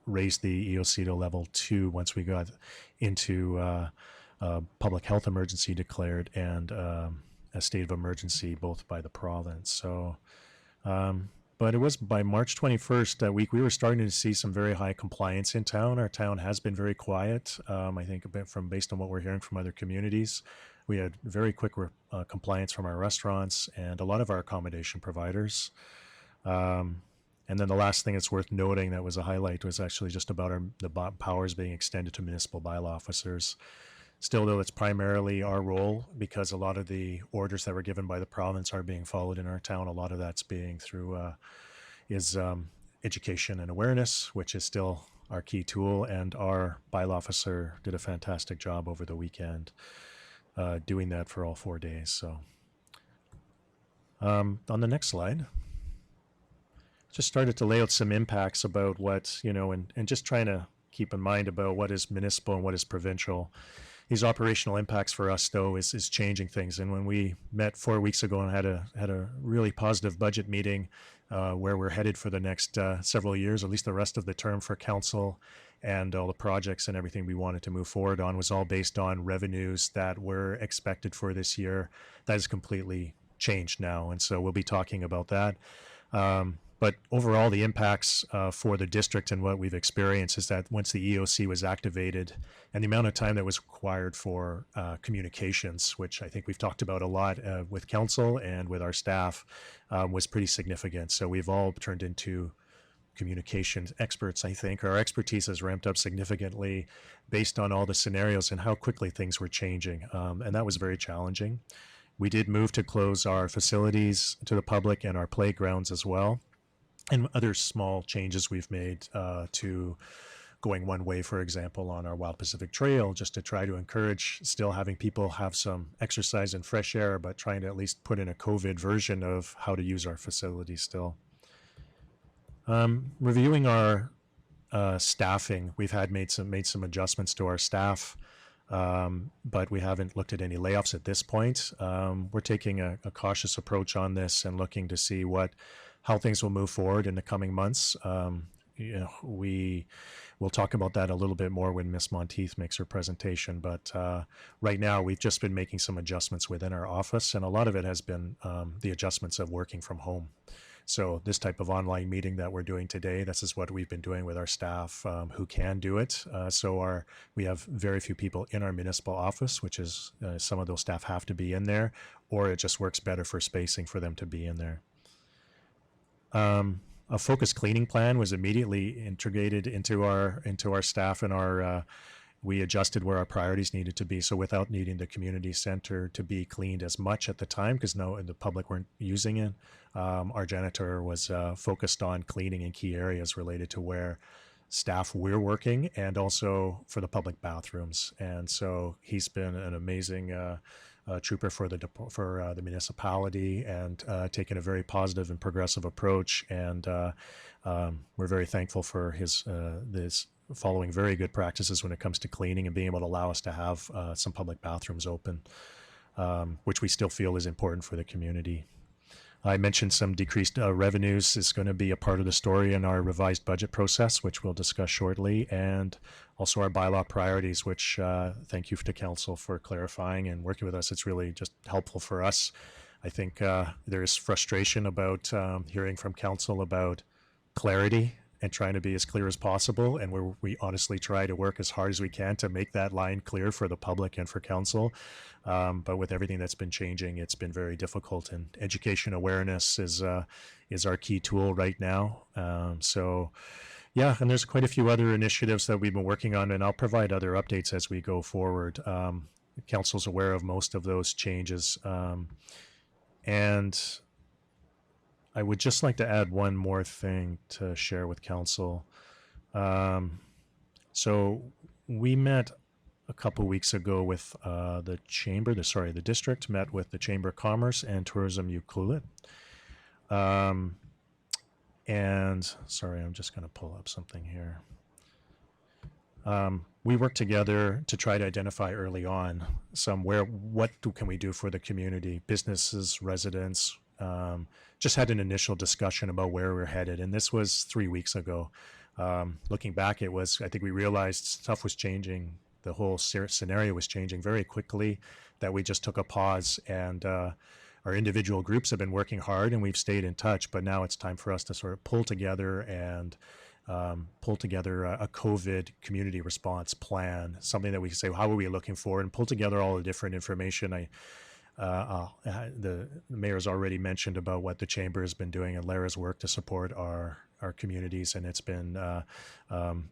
raised the EOC to level 2 once we got into public health emergency declared and a state of emergency, both by the province. So, but it was by March 21st that week we were starting to see some very high compliance in town. Our town has been very quiet. I think a bit based on what we're hearing from other communities. We had very quick compliance from our restaurants and a lot of our accommodation providers. And then the last thing that's worth noting that was a highlight was actually just about the powers being extended to municipal bylaw officers. Still, though, it's primarily our role because a lot of the orders that were given by the province are being followed in our town. A lot of that's being through education and awareness, which is still our key tool. And our bylaw officer did a fantastic job over the weekend doing that for all 4 days. So on the next slide, just started to lay out some impacts about what, and just trying to keep in mind about what is municipal and what is provincial. These operational impacts for us, though, is changing things. And when we met 4 weeks ago and had a really positive budget meeting where we're headed for the next several years, at least the rest of the term for council, and all the projects and everything we wanted to move forward on was all based on revenues that were expected for this year. That has completely changed now. And so we'll be talking about that. But overall, the impacts for the district and what we've experienced is that once the EOC was activated and the amount of time that was required for communications, which I think we've talked about a lot with council and with our staff, was pretty significant. So we've all turned into communications experts, I think. Our expertise has ramped up significantly based on all the scenarios and how quickly things were changing. And that was very challenging. We did move to close our facilities to the public and our playgrounds as well. And other small changes we've made to going one way, for example, on our Wild Pacific Trail, just to try to encourage still having people have some exercise and fresh air, but trying to at least put in a COVID version of how to use our facilities still. Reviewing our staffing, we've made some adjustments to our staff, but we haven't looked at any layoffs at this point. We're taking a cautious approach on this and looking to see how things will move forward in the coming months. We will talk about that a little bit more when Ms. Monteith makes her presentation. But right now, we've just been making some adjustments within our office, and a lot of it has been the adjustments of working from home. So this type of online meeting that we're doing today, this is what we've been doing with our staff who can do it. We have very few people in our municipal office, which is some of those staff have to be in there, or it just works better for spacing for them to be in there. A focused cleaning plan was immediately integrated into our staff, and we adjusted where our priorities needed to be. So without needing the community center to be cleaned as much at the time, because the public weren't using it, our janitor was focused on cleaning in key areas related to where staff were working, and also for the public bathrooms. And so he's been an amazing trooper for the municipality, and taken a very positive and progressive approach. And we're very thankful for his following very good practices when it comes to cleaning and being able to allow us to have some public bathrooms open, which we still feel is important for the community. I mentioned some decreased revenues is going to be a part of the story in our revised budget process, which we'll discuss shortly, and also our bylaw priorities, which thank you to council for clarifying and working with us. It's really just helpful for us. I think there is frustration about hearing from council about clarity and trying to be as clear as possible, and we honestly try to work as hard as we can to make that line clear for the public and for council. But with everything that's been changing, it's been very difficult, and education awareness is our key tool right now. Yeah, and there's quite a few other initiatives that we've been working on, and I'll provide other updates as we go forward. Council's aware of most of those changes. And I would just like to add one more thing to share with council. So we met a couple weeks ago with the district met with the Chamber of Commerce and Tourism Ucluelet. And sorry, I'm just going to pull up something here. We worked together to try to identify early on what can we do for the community, businesses, residents, just had an initial discussion about where we're headed. And this was 3 weeks ago. Looking back, I think we realized stuff was changing. The whole scenario was changing very quickly, that we just took a pause, and our individual groups have been working hard and we've stayed in touch, but now it's time for us to sort of pull together and pull together a COVID community response plan, something that we can say, how are we looking for, and pull together all the different information. The mayor's already mentioned about what the chamber has been doing and Lara's work to support our communities, and it's been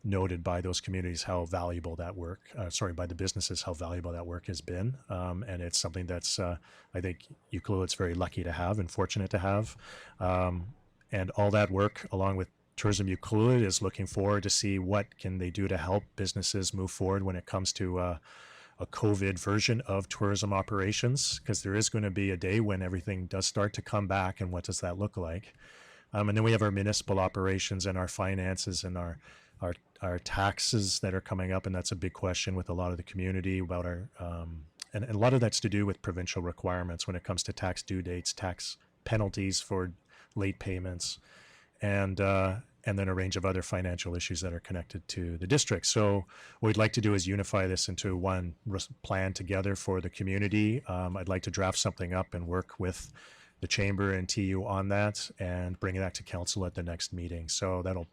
noted by those communities how valuable that work, by the businesses, how valuable that work has been, and it's something that's I think Ucluelet's very lucky to have and fortunate to have, and all that work along with Tourism Ucluelet is looking forward to see what can they do to help businesses move forward when it comes to a COVID version of tourism operations, because there is going to be a day when everything does start to come back, and what does that look like? And then we have our municipal operations and our finances and our taxes that are coming up, and that's a big question with a lot of the community about our and a lot of that's to do with provincial requirements when it comes to tax due dates, tax penalties for late payments, and then a range of other financial issues that are connected to the district. So what we'd like to do is unify this into one plan together for the community. I'd like to draft something up and work with the chamber and TU on that and bring that to council at the next meeting. So that'll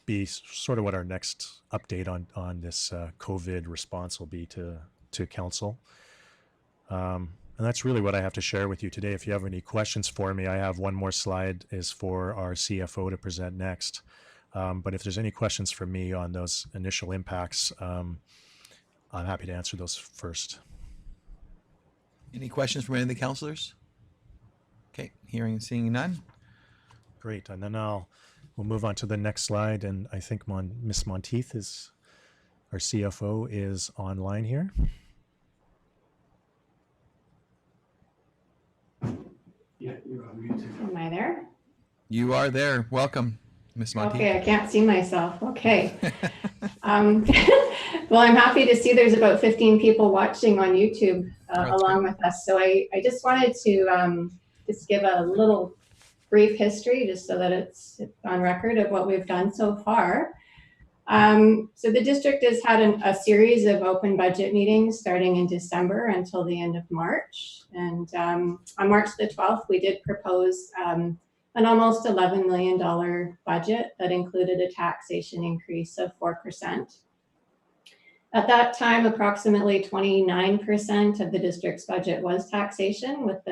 be sort of what our next update on this COVID response will be to council. And that's really what I have to share with you today. If you have any questions for me, I have one more slide is for our CFO to present next. But if there's any questions for me on those initial impacts, I'm happy to answer those first. Any questions from any of the councillors? Okay, hearing and seeing none. Great, and then we'll move on to the next slide, and I think Ms. Monteith is, our CFO, is online here. Yeah, you're on mute. Am I there? You are there. Welcome, Ms. Monteith. Okay, I can't see myself. Okay. Well, I'm happy to see there's about 15 people watching on YouTube along with us. So I just wanted to just give a little brief history just so that it's on record of what we've done so far. So the district has had a series of open budget meetings starting in December until the end of March. And on March the 12th, we did propose an almost $11 million budget that included a taxation increase of 4%. At that time, approximately 29% of the district's budget was taxation, with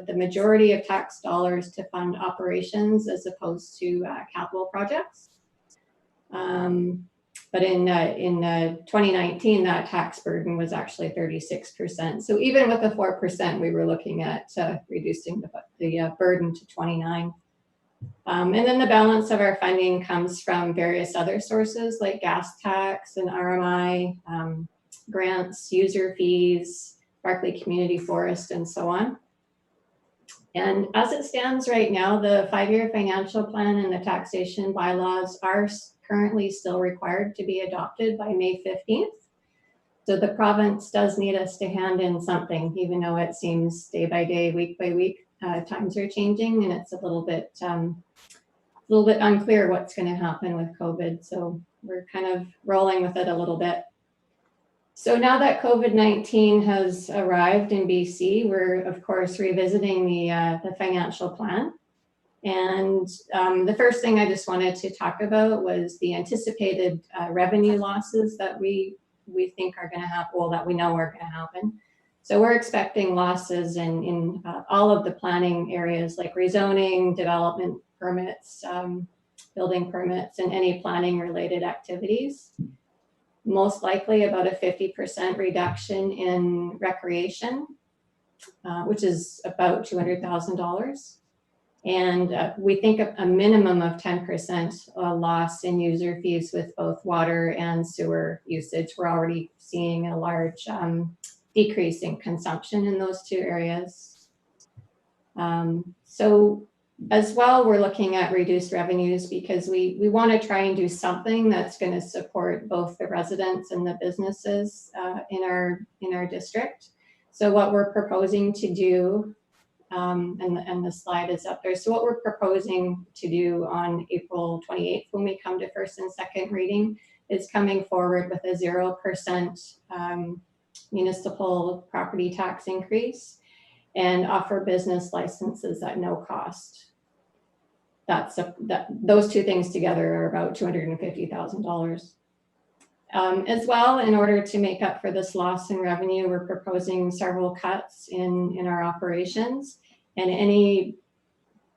the majority of tax dollars to fund operations as opposed to capital projects. But in 2019, that tax burden was actually 36%. So even with the 4%, we were looking at reducing the burden to 29%. And then the balance of our funding comes from various other sources like gas tax and RMI, grants, user fees, Barclay Community Forest, and so on. And as it stands right now, the 5-year financial plan and the taxation bylaws are currently still required to be adopted by May 15th. So the province does need us to hand in something, even though it seems day by day, week by week, times are changing, and it's a little bit unclear what's going to happen with COVID. So we're kind of rolling with it a little bit. So now that COVID-19 has arrived in BC, we're of course revisiting the financial plan. And the first thing I just wanted to talk about was the anticipated revenue losses that we think are going to happen, well, that we know are going to happen. So we're expecting losses in all of the planning areas like rezoning, development permits, building permits, and any planning related activities. Most likely about a 50% reduction in recreation, which is about $200,000. And we think a minimum of 10% loss in user fees with both water and sewer usage. We're already seeing a large decrease in consumption in those two areas. So as well, we're looking at reduced revenues because we want to try and do something that's going to support both the residents and the businesses in our district. So what we're proposing to do and the slide is up there. So what we're proposing to do on April 28th, when we come to first and second reading, is coming forward with a 0% municipal property tax increase and offer business licenses at no cost. Those two things together are about $250,000. As well, in order to make up for this loss in revenue, we're proposing several cuts in our operations, and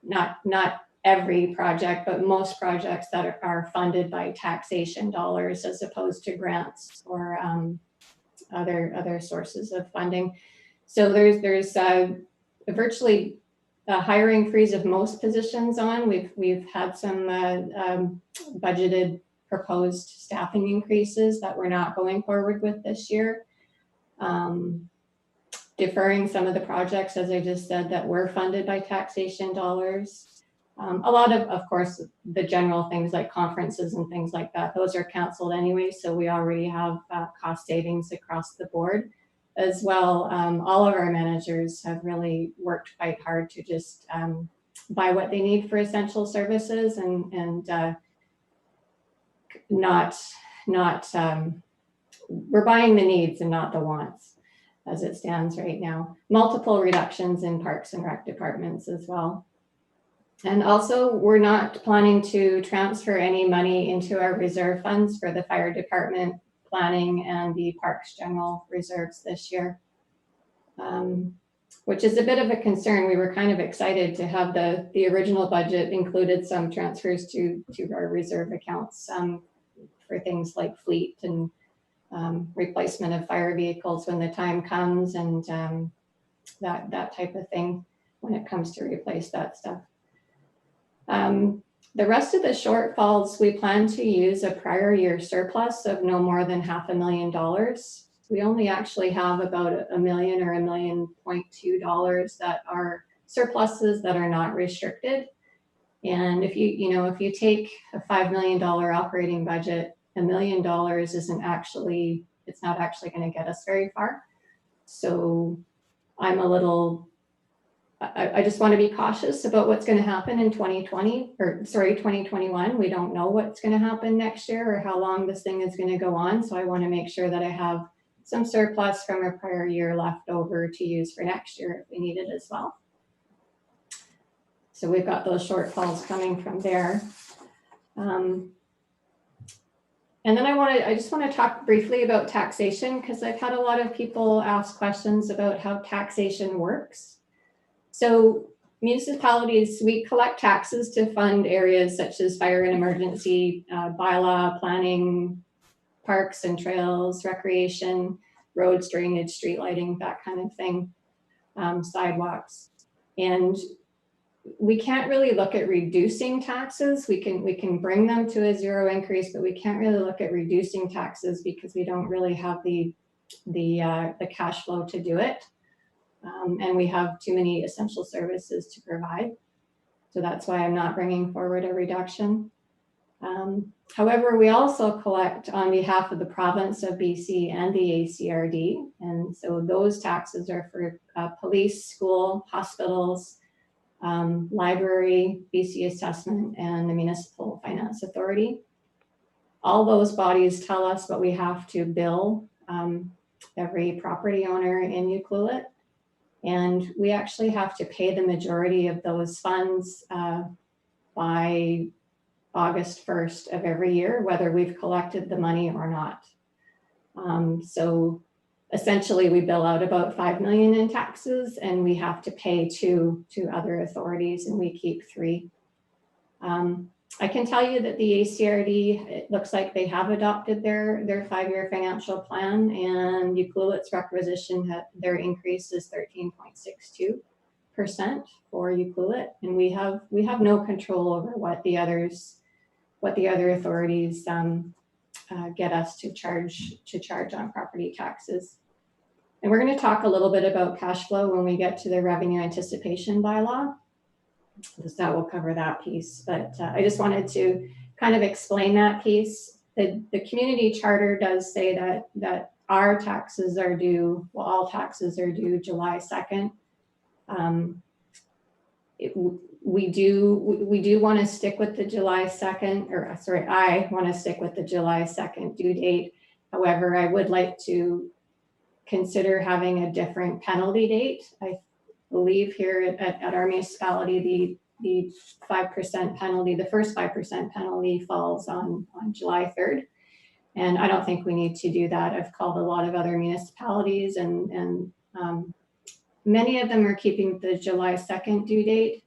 not every project, but most projects that are funded by taxation dollars as opposed to grants or other sources of funding. So there's virtually a hiring freeze of most positions on. We've had some budgeted proposed staffing increases that we're not going forward with this year. Deferring some of the projects, as I just said, that were funded by taxation dollars. A lot of course, the general things like conferences and things like that, those are canceled anyway, so we already have cost savings across the board. As well, all of our managers have really worked quite hard to just buy what they need for essential services and we're buying the needs and not the wants as it stands right now. Multiple reductions in Parks and Rec departments as well. And also, we're not planning to transfer any money into our reserve funds for the fire department, planning, and the Parks General reserves this year, which is a bit of a concern. We were kind of excited to have the original budget included some transfers to our reserve accounts for things like fleet and replacement of fire vehicles when the time comes, and that type of thing when it comes to replace that stuff. The rest of the shortfalls, we plan to use a prior year surplus of no more than $500,000. We only actually have about $1 million or $1.2 million that are surpluses that are not restricted. And if you take a $5 million operating budget, $1 million isn't actually, it's not actually going to get us very far. So I'm a little, I just want to be cautious about what's going to happen in 2021. We don't know what's going to happen next year or how long this thing is going to go on. So I want to make sure that I have some surplus from a prior year left over to use for next year if we need it as well. So we've got those shortfalls coming from there. And then I just want to talk briefly about taxation, because I've had a lot of people ask questions about how taxation works. So municipalities, we collect taxes to fund areas such as fire and emergency, bylaw, planning, parks and trails, recreation, roads, drainage, street lighting, that kind of thing, sidewalks. And we can't really look at reducing taxes. We can bring them to a zero increase, but we can't really look at reducing taxes because we don't really have the cash flow to do it. And we have too many essential services to provide. So that's why I'm not bringing forward a reduction. However, we also collect on behalf of the province of BC and the ACRD. And so those taxes are for police, school, hospitals, library, BC Assessment, and the Municipal Finance Authority. All those bodies tell us what we have to bill every property owner in Ucluelet. And we actually have to pay the majority of those funds by August 1st of every year, whether we've collected the money or not. So essentially we bill out about $5 million in taxes, and we have to pay two other authorities, and we keep 3. I can tell you that the ACRD, it looks like they have adopted their 5-year financial plan, and Ucluelet's requisition, their increase is 13.62% for Ucluelet, and we have no control over what the other authorities get us to charge on property taxes. And we're going to talk a little bit about cash flow when we get to the revenue anticipation bylaw, because that will cover that piece. But I just wanted to kind of explain that piece. The community charter does say that our taxes are due, well, all taxes are due July 2nd. we do want to stick with the July 2nd, or sorry, I want to stick with the July 2nd due date. However, I would like to consider having a different penalty date. I believe here at our municipality, the 5% penalty, the first 5% penalty falls on July 3rd. And I don't think we need to do that. I've called a lot of other municipalities and many of them are keeping the July 2nd due date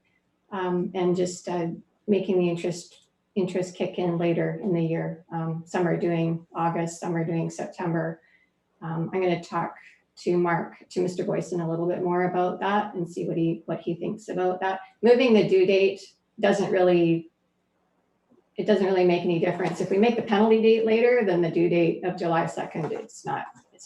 and just making the interest kick in later in the year. Some are doing August, some are doing September. I'm going to talk to Mr. Boyson a little bit more about that and see what he thinks about that. Moving the due date doesn't really make any difference. If we make the penalty date later, then the due date of July 2nd, it's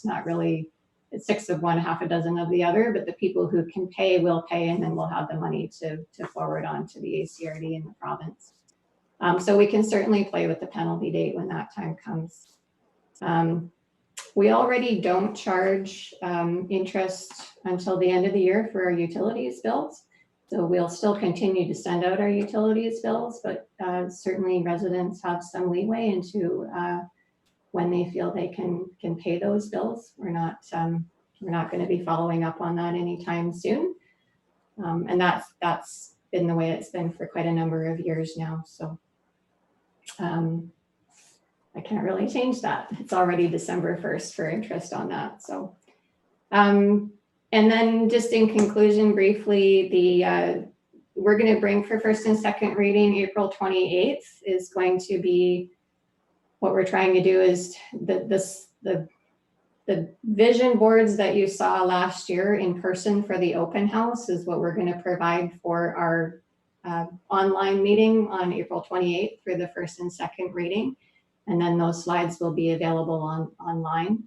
not really, it's 6 of one, half a dozen of the other, but the people who can pay will pay, and then we'll have the money to forward on to the ACRD in the province. So we can certainly play with the penalty date when that time comes. We already don't charge interest until the end of the year for our utilities bills. So we'll still continue to send out our utilities bills, but certainly residents have some leeway into when they feel they can pay those bills. We're not going to be following up on that anytime soon. And that's been the way it's been for quite a number of years now. So I can't really change that. It's already December 1st for interest on that. So, and then just in conclusion, briefly, we're going to bring for first and second reading April 28th is going to be, what we're trying to do is the vision boards that you saw last year in person for the open house is what we're going to provide for our online meeting on April 28th for the first and second reading. And then those slides will be available online.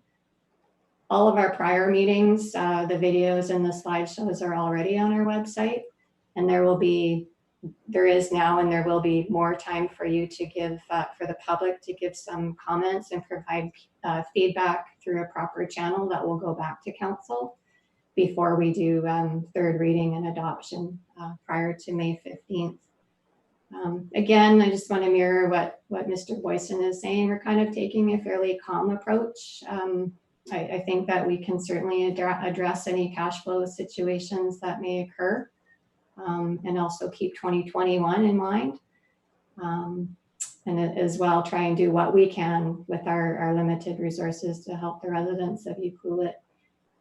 All of our prior meetings, the videos and the slideshows are already on our website. And there is now and there will be more time for you to give, for the public to give some comments and provide feedback through a proper channel that will go back to council before we do third reading and adoption prior to May 15th. Again, I just want to mirror what Mr. Boyson is saying. We're kind of taking a fairly calm approach. I think that we can certainly address any cash flow situations that may occur and also keep 2021 in mind. And as well, try and do what we can with our limited resources to help the residents of Ucluelet,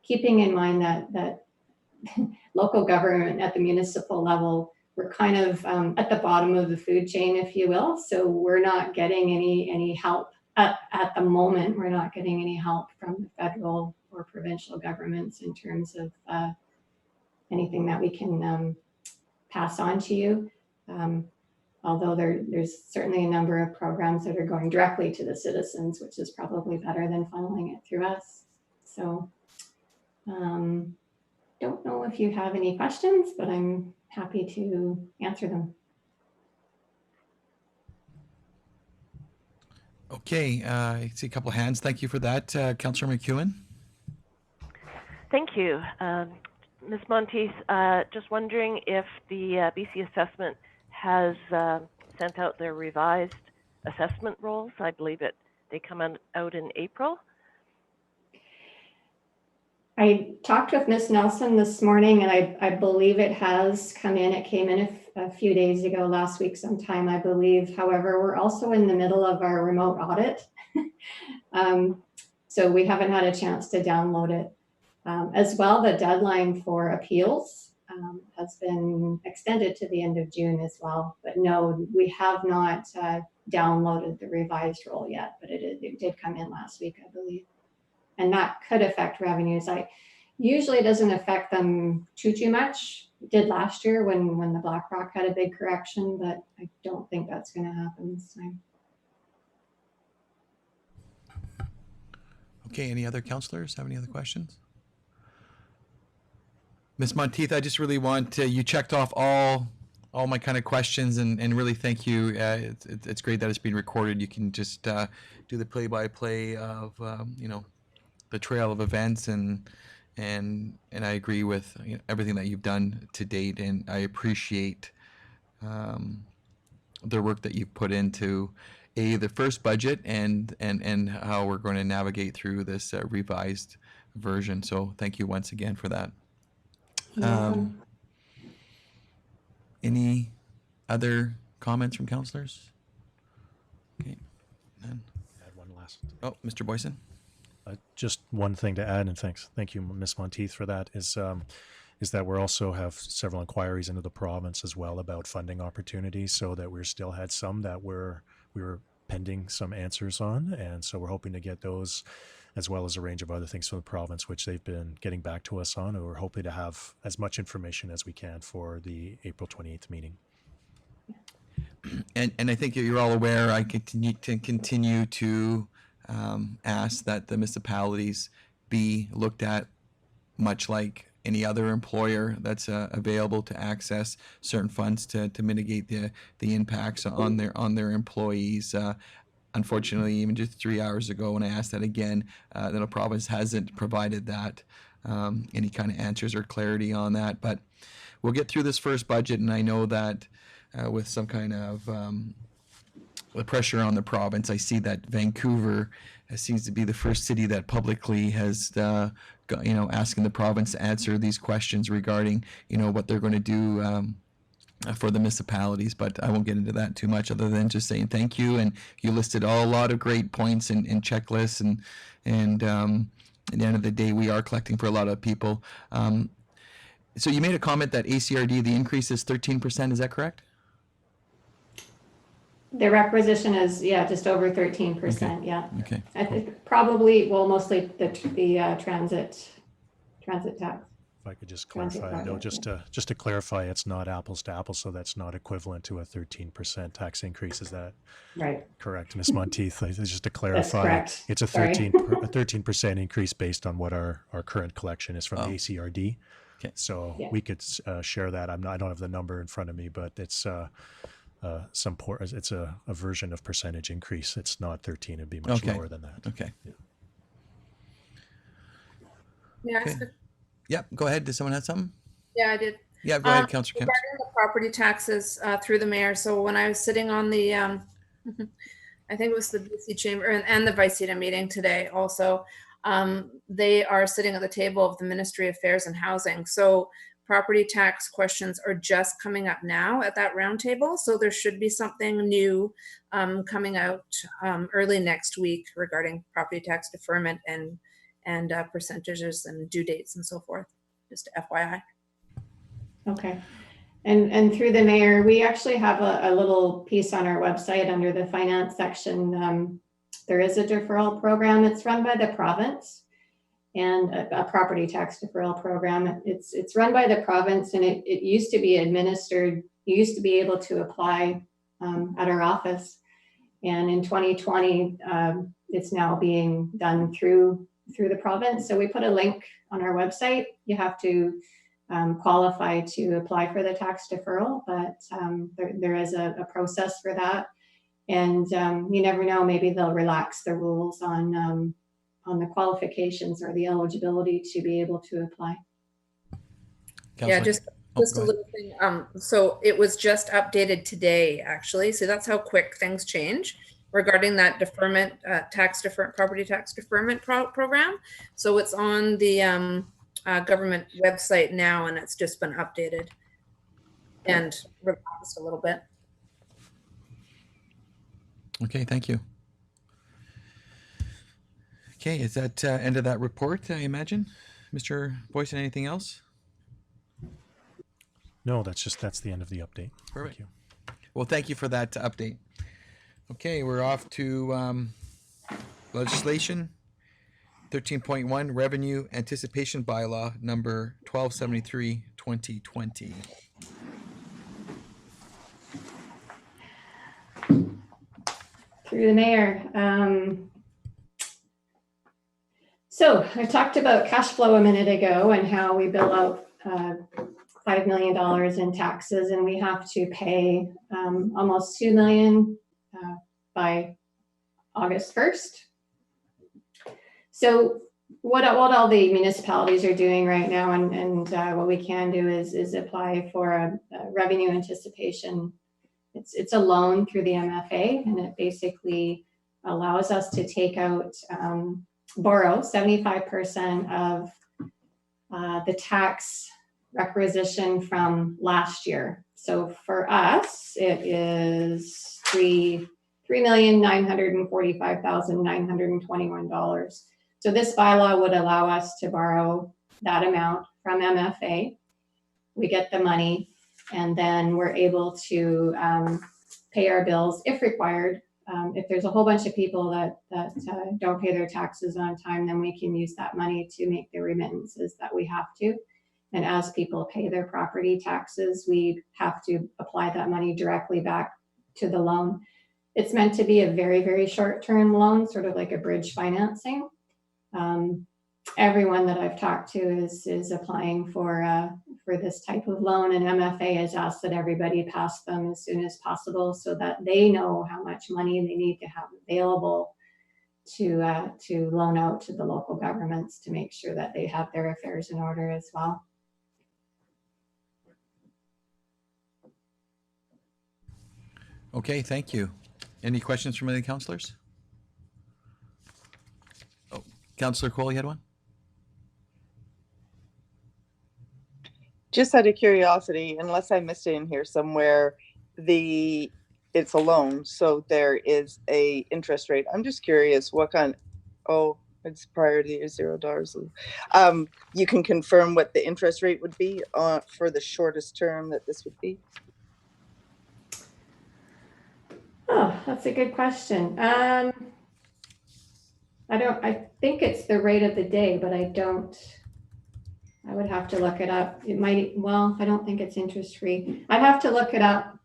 keeping in mind that local government at the municipal level, we're kind of at the bottom of the food chain, if you will. So we're not getting any help at the moment. We're not getting any help from the federal or provincial governments in terms of anything that we can pass on to you. Although there's certainly a number of programs that are going directly to the citizens, which is probably better than funneling it through us. So don't know if you have any questions, but I'm happy to answer them. Okay, I see a couple hands. Thank you for that, Councillor McEwen. Thank you. Ms. Monteith, just wondering if the BC Assessment has sent out their revised assessment roles. I believe they come out in April. I talked with Ms. Nelson this morning, and I believe it has come in. It came in a few days ago, last week sometime, I believe. However, we're also in the middle of our remote audit. So we haven't had a chance to download it. As well, the deadline for appeals has been extended to the end of June as well. But no, we have not downloaded the revised roll yet, but it did come in last week, I believe. And that could affect revenues. Usually it doesn't affect them too much. It did last year when the BlackRock had a big correction, but I don't think that's going to happen this time. Okay, any other councillors have any other questions? Ms. Monteith, I just really want you checked off all my kind of questions and really thank you. It's great that it's being recorded. You can just do the play-by-play of, the trail of events and I agree with everything that you've done to date, and I appreciate the work that you've put into the first budget and how we're going to navigate through this revised version. So thank you once again for that. Any other comments from councillors? Okay. None. Add one last. Oh, Mr. Boyson. Just one thing to add, and thank you, Ms. Monteith, for that, is that we also have several inquiries into the province as well about funding opportunities, so that we still had some that we were pending some answers on, and so we're hoping to get those, as well as a range of other things from the province, which they've been getting back to us on, and we're hoping to have as much information as we can for the April 28th meeting. And I think you're all aware, I continue to ask that the municipalities be looked at much like any other employer that's available to access certain funds to mitigate the impacts on their employees. Unfortunately, even just 3 hours ago when I asked that again, the province hasn't provided that, any kind of answers or clarity on that. But we'll get through this first budget, and I know that with some kind of the pressure on the province, I see that Vancouver seems to be the first city that publicly has, asking the province to answer these questions regarding, what they're going to do for the municipalities. But I won't get into that too much, other than just saying thank you. And you listed a lot of great points and checklists, and at the end of the day, we are collecting for a lot of people. So you made a comment that ACRD, the increase is 13%. Is that correct? The requisition is, just over 13%, yeah. Okay. I think probably, mostly the transit tax. If I could just Transit clarify, no, project, just to clarify, it's not apples to apples, so that's not equivalent to a 13% tax increase. Is that Right. correct, Ms. Monteith? Just to clarify, correct. it's a Sorry. 13% increase based on what our current collection is from Oh. ACRD. Okay. So Yeah. we could share that. I don't have the number in front of me, but it's it's a version of percentage increase. It's not 13; it'd be much Okay. lower than that. Okay. May I ask Okay. a- Yep. Go ahead. Did someone have something? Yeah, I did. Yeah. Go ahead, Councillor Kemp. Regarding the property taxes through the mayor. So when I was sitting on the, I think it was the BC Chamber and the Vice Cita meeting today also, they are sitting at the table of the Ministry of Affairs and Housing. So property tax questions are just coming up now at that roundtable. So there should be something new coming out early next week regarding property tax deferment and percentages and due dates and so forth. Just FYI. Okay. And through the mayor, we actually have a little piece on our website under the finance section. There is a deferral program. It's run by the province, and a property tax deferral program. It's run by the province, and it used to be administered. You used to be able to apply at our office, and in 2020, it's now being done through the province. So we put a link on our website. You have to qualify to apply for the tax deferral, but there is a process for that. And you never know, maybe they'll relax the rules on the qualifications or the eligibility to be able to apply. Yeah, just Oh, a go ahead. little thing. So it was just updated today, actually. So that's how quick things change regarding that deferment, property tax deferment program. So it's on the government website now, and it's just been updated and relaxed a little bit. Okay, thank you. Okay, is that end of that report, I imagine? Mr. Boyson, anything else? No, that's the end of the update. Perfect. Thank you. Well, thank you for that update. Okay, we're off to legislation. 13.1 Revenue Anticipation Bylaw number 1273 2020. Through the mayor. So I talked about cash flow a minute ago and how we bill out $5 million in taxes, and we have to pay almost $2 million by August 1st. So what all the municipalities are doing right now, and what we can do is apply for a revenue anticipation. It's a loan through the MFA, and it basically allows us to take out, borrow 75% of the tax requisition from last year. So for us, it is $3,945,921. So this bylaw would allow us to borrow that amount from MFA. We get the money, and then we're able to pay our bills if required. If there's a whole bunch of people that don't pay their taxes on time, then we can use that money to make the remittances that we have to. And as people pay their property taxes, we have to apply that money directly back to the loan. It's meant to be a very, very short-term loan, sort of like a bridge financing. Everyone that I've talked to is applying for this type of loan, and MFA has asked that everybody pass them as soon as possible so that they know how much money they need to have available to loan out to the local governments to make sure that they have their affairs in order as well. Okay, thank you. Any questions from any councillors? Oh, Councillor Cole, you had one? Just out of curiosity, unless I missed it in here somewhere, it's a loan, so there is a interest rate. I'm just curious what kind. Oh, it's prior to $0. You can confirm what the interest rate would be for the shortest term that this would be. Oh, that's a good question. I think it's the rate of the day, but I would have to look it up. It might, well, I don't think it's interest free. I'd have to look it up,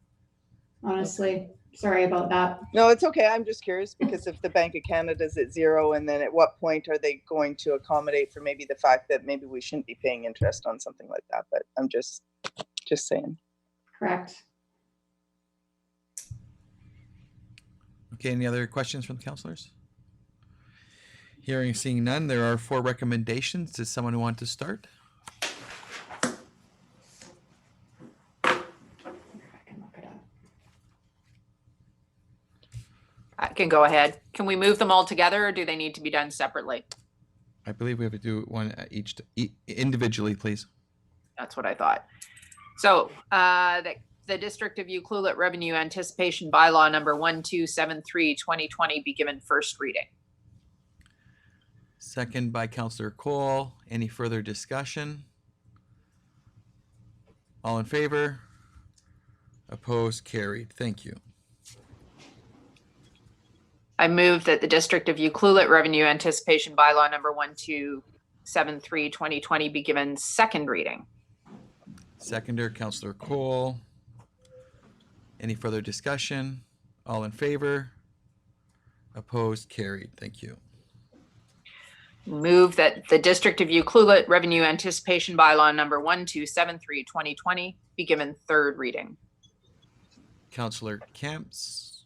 honestly. Sorry about that. No, it's okay. I'm just curious because if the Bank of Canada is at 0, and then at what point are they going to accommodate for maybe the fact that maybe we shouldn't be paying interest on something like that? But I'm just saying. Correct. Okay, any other questions from the councillors? Hearing, seeing none, there are 4 recommendations. Does someone want to start? I can go ahead. Can we move them all together, or do they need to be done separately? I believe we have to do one each individually, please. That's what I thought. So the District of Ucluelet Revenue Anticipation Bylaw number 1273/2020 be given first reading. Second by Councillor Cole. Any further discussion? All in favor? Opposed? Carried. Thank you. I move that the District of Ucluelet Revenue Anticipation Bylaw number 1273/2020 be given second reading. Seconder, Councillor Cole. Any further discussion? All in favor? Opposed? Carried. Thank you. Move that the District of Ucluelet Revenue Anticipation Bylaw number 1273/2020 be given third reading. Councillor Kemps.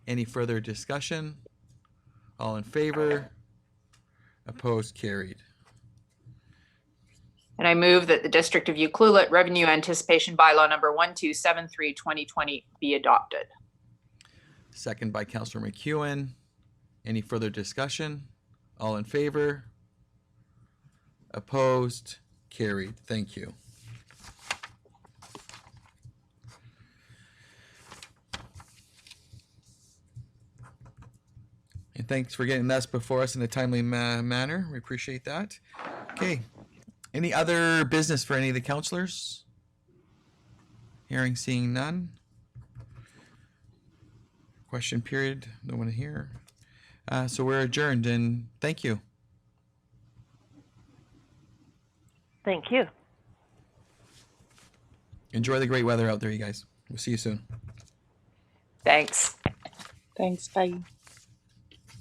Any further discussion? All in favor? Opposed? Carried. And I move that the District of Ucluelet Revenue Anticipation Bylaw number 1273/2020 be adopted. Second by Councillor McEwen. Any further discussion? All in favor? Opposed? Carried. Thank you. And thanks for getting this before us in a timely manner. We appreciate that. Okay. Any other business for any of the councillors? Hearing, seeing none. Question period. No one here. So we're adjourned, and thank you. Thank you. Enjoy the great weather out there, you guys. We'll see you soon. Thanks. Thanks. Bye.